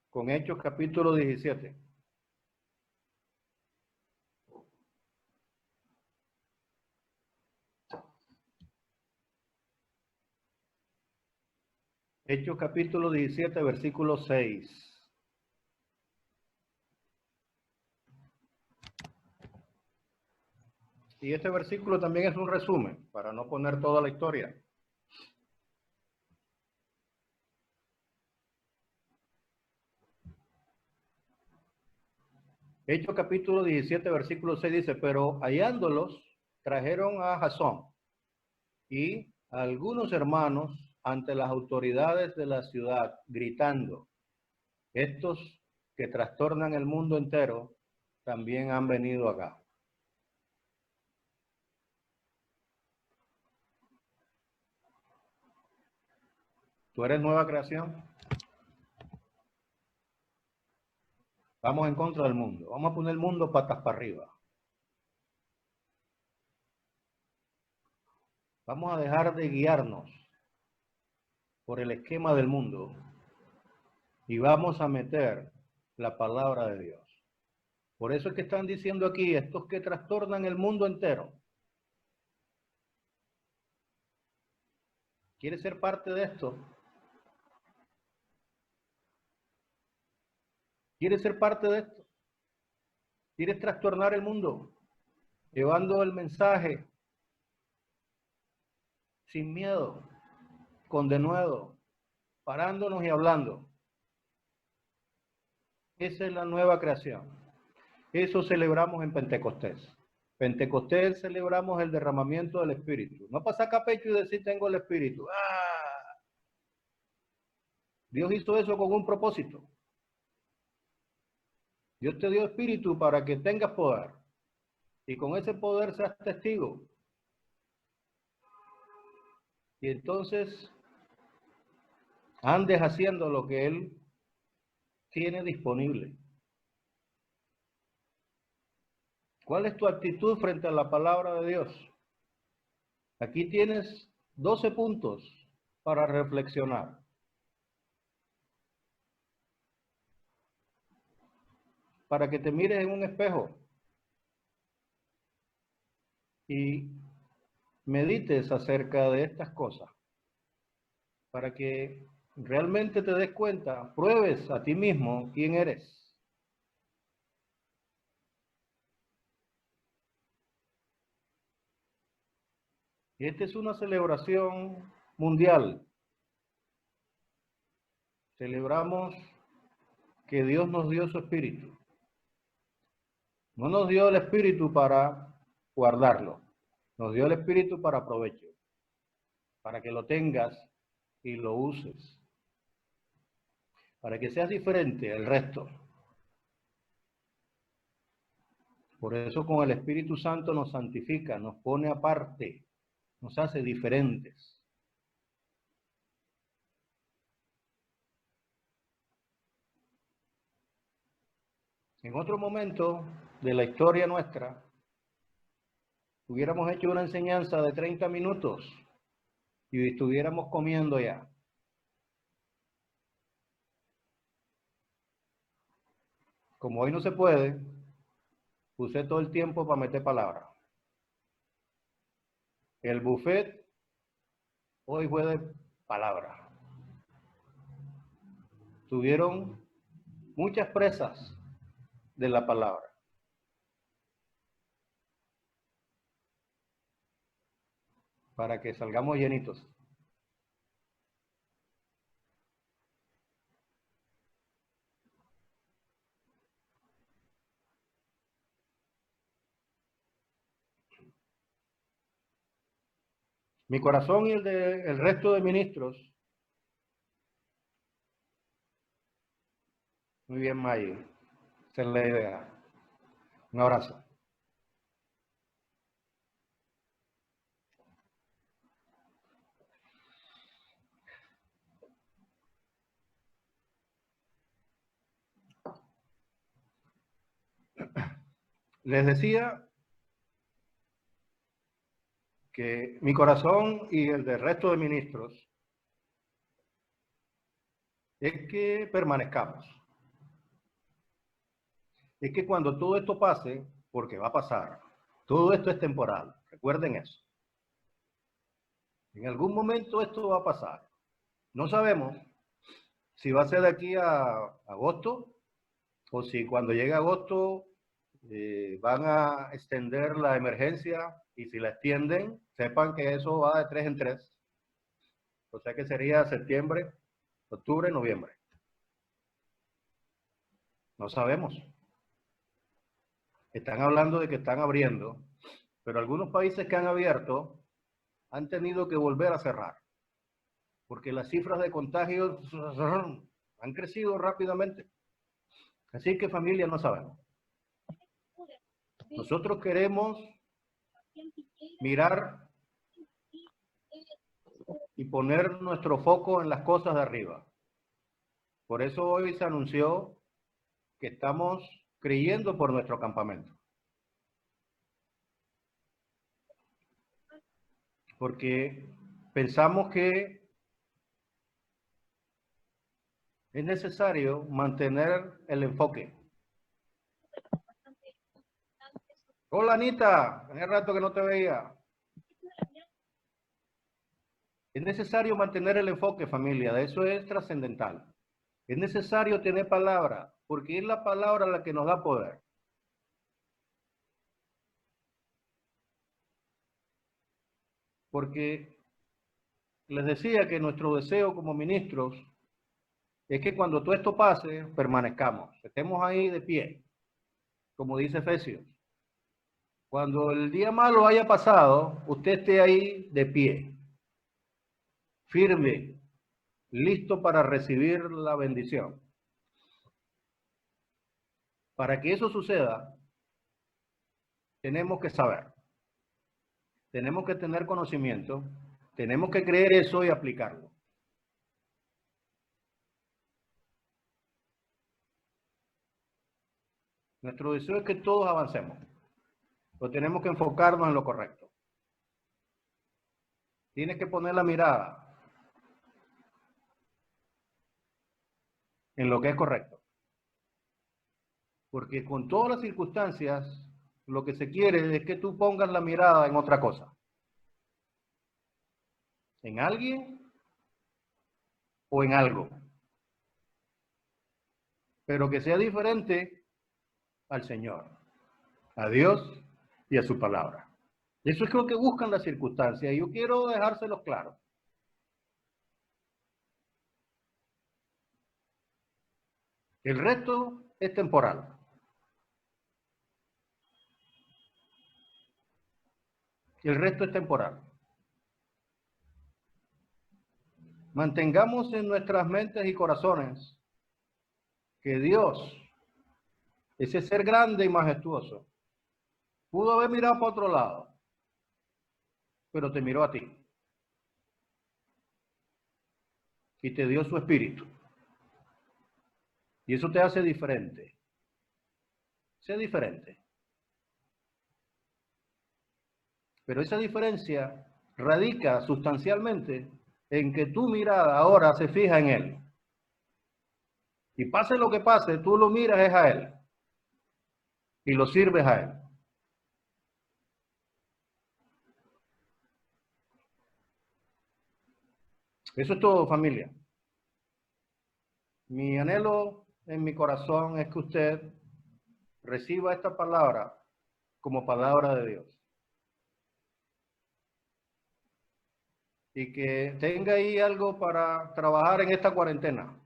con Hechos capítulo 17. Hechos capítulo 17, versículo 6. Y este versículo también es un resumen, para no poner toda la historia. Hechos capítulo 17, versículo 6 dice, pero hallándolos, trajeron a Jasón y a algunos hermanos ante las autoridades de la ciudad, gritando, estos que trastornan el mundo entero, también han venido acá. ¿Tú eres nueva creación? Vamos en contra del mundo. Vamos a poner el mundo patas para arriba. Vamos a dejar de guiarnos por el esquema del mundo y vamos a meter la palabra de Dios. Por eso es que están diciendo aquí, estos que trastornan el mundo entero. ¿Quieres ser parte de esto? ¿Quieres ser parte de esto? ¿Quieres trastornar el mundo? Llevando el mensaje sin miedo, con denuedo, parándonos y hablando. Esa es la nueva creación. Eso celebramos en Pentecostés. Pentecostés celebramos el derramamiento del Espíritu. No pasar capecho y decir tengo el Espíritu. ¡Ah! Dios hizo eso con un propósito. Dios te dio Espíritu para que tengas poder. Y con ese poder seas testigo. Y entonces andes haciendo lo que Él tiene disponible. ¿Cuál es tu actitud frente a la palabra de Dios? Aquí tienes 12 puntos para reflexionar. para que te mires en un espejo y medites acerca de estas cosas, para que realmente te des cuenta, pruebes a ti mismo quién eres. Esta es una celebración mundial. Celebramos que Dios nos dio su espíritu. No nos dio el espíritu para guardarlo. Nos dio el espíritu para provecho, para que lo tengas y lo uses, para que seas diferente al resto. Por eso con el Espíritu Santo nos santifica, nos pone aparte, nos hace diferentes. En otro momento de la historia nuestra, hubiéramos hecho una enseñanza de 30 minutos y estuviéramos comiendo ya. Como hoy no se puede, usé todo el tiempo para meter palabras. El buffet hoy fue de palabras. Tuvieron muchas presas de la palabra. Para que salgamos llenitos. Mi corazón y el del resto de ministros. Muy bien, May. Esa es la idea. Un abrazo. Les decía que mi corazón y el del resto de ministros es que permanezcamos. Es que cuando todo esto pase, porque va a pasar, todo esto es temporal, recuerden eso. En algún momento esto va a pasar. No sabemos si va a ser de aquí a agosto o si cuando llegue agosto van a extender la emergencia y si la extienden, sepan que eso va de 3 en 3. O sea que sería septiembre, octubre, noviembre. No sabemos. Están hablando de que están abriendo, pero algunos países que han abierto han tenido que volver a cerrar, porque las cifras de contagios han crecido rápidamente. Así que familia, no sabemos. Nosotros queremos mirar y poner nuestro foco en las cosas de arriba. Por eso hoy se anunció que estamos creyendo por nuestro campamento. Porque pensamos que es necesario mantener el enfoque. Hola Anita, hace rato que no te veía. Es necesario mantener el enfoque, familia, de eso es trascendental. Es necesario tener palabra, porque es la palabra la que nos da poder. Porque les decía que nuestro deseo como ministros es que cuando todo esto pase, permanezcamos, estemos ahí de pie, como dice Efesios. Cuando el día malo haya pasado, usted esté ahí de pie, firme, listo para recibir la bendición. Para que eso suceda, tenemos que saber, tenemos que tener conocimiento, tenemos que creer eso y aplicarlo. Nuestro deseo es que todos avancemos, pero tenemos que enfocarnos en lo correcto. Tienes que poner la mirada en lo que es correcto. Porque con todas las circunstancias, lo que se quiere es que tú pongas la mirada en otra cosa. En alguien o en algo. Pero que sea diferente al Señor, a Dios y a su palabra. Eso es lo que buscan las circunstancias. Y yo quiero dejárselos claro. El resto es temporal. El resto es temporal. Mantengamos en nuestras mentes y corazones que Dios, ese ser grande y majestuoso, pudo haber mirado para otro lado, pero te miró a ti y te dio su espíritu. Y eso te hace diferente. Sé diferente. Pero esa diferencia radica sustancialmente en que tu mirada ahora se fija en Él. Y pase lo que pase, tú lo miras es a Él. Y lo sirves a Él. Eso es todo, familia. Mi anhelo en mi corazón es que usted reciba esta palabra como palabra de Dios. Y que tenga ahí algo para trabajar en esta cuarentena.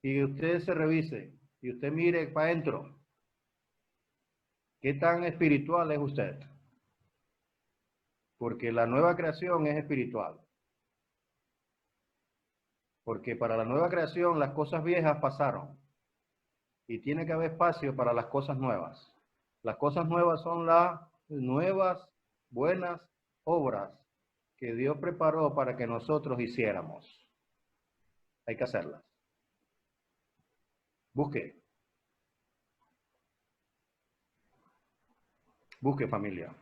Y usted se revise y usted mire para adentro. ¿Qué tan espiritual es usted? Porque la nueva creación es espiritual. Porque para la nueva creación las cosas viejas pasaron. Y tiene que haber espacio para las cosas nuevas. Las cosas nuevas son las nuevas, buenas obras que Dios preparó para que nosotros hiciéramos. Hay que hacerlas. Busque. Busque, familia.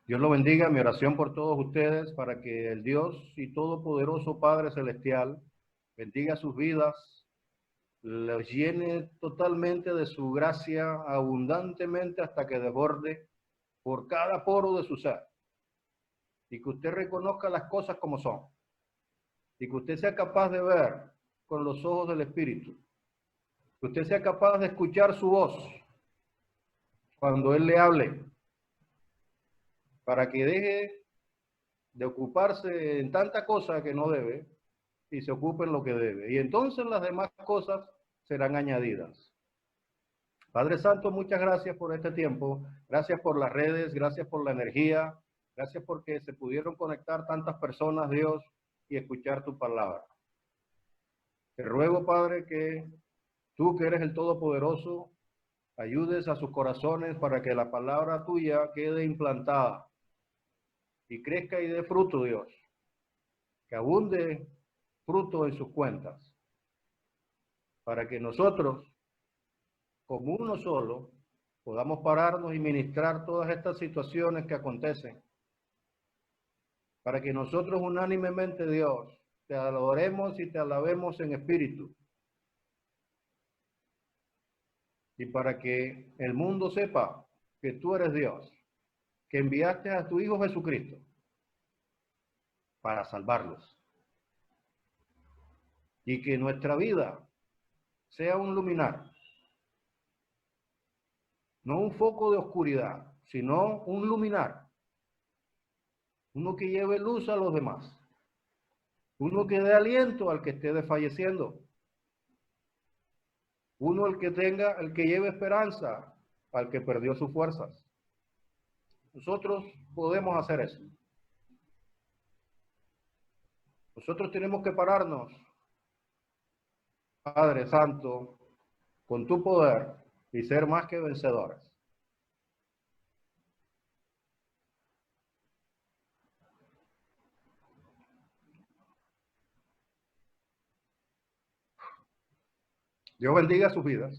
Dios lo bendiga. Mi oración por todos ustedes para que el Dios y todopoderoso Padre Celestial bendiga sus vidas, los llene totalmente de su gracia abundantemente hasta que desborde por cada poro de su ser. Y que usted reconozca las cosas como son. Y que usted sea capaz de ver con los ojos del Espíritu. Que usted sea capaz de escuchar su voz cuando Él le hable. Para que deje de ocuparse en tanta cosa que no debe y se ocupe en lo que debe. Y entonces las demás cosas serán añadidas. Padre Santo, muchas gracias por este tiempo. Gracias por las redes, gracias por la energía. Gracias porque se pudieron conectar tantas personas, Dios, y escuchar tu palabra. Te ruego, Padre, que tú que eres el Todopoderoso, ayudes a sus corazones para que la palabra tuya quede implantada y crezca y dé fruto, Dios. Que abunde fruto en sus cuentas. Para que nosotros, como uno solo, podamos pararnos y ministrar todas estas situaciones que acontecen. Para que nosotros unánimemente, Dios, te adoremos y te alabemos en espíritu. Y para que el mundo sepa que tú eres Dios, que enviaste a tu Hijo Jesucristo para salvarlos. Y que nuestra vida sea un luminar, no un foco de oscuridad, sino un luminar. Uno que lleve luz a los demás. Uno que dé aliento al que esté desfalleciendo. Uno el que lleve esperanza al que perdió sus fuerzas. Nosotros podemos hacer eso. Nosotros tenemos que pararnos, Padre Santo, con tu poder y ser más que vencedores. Dios bendiga sus vidas.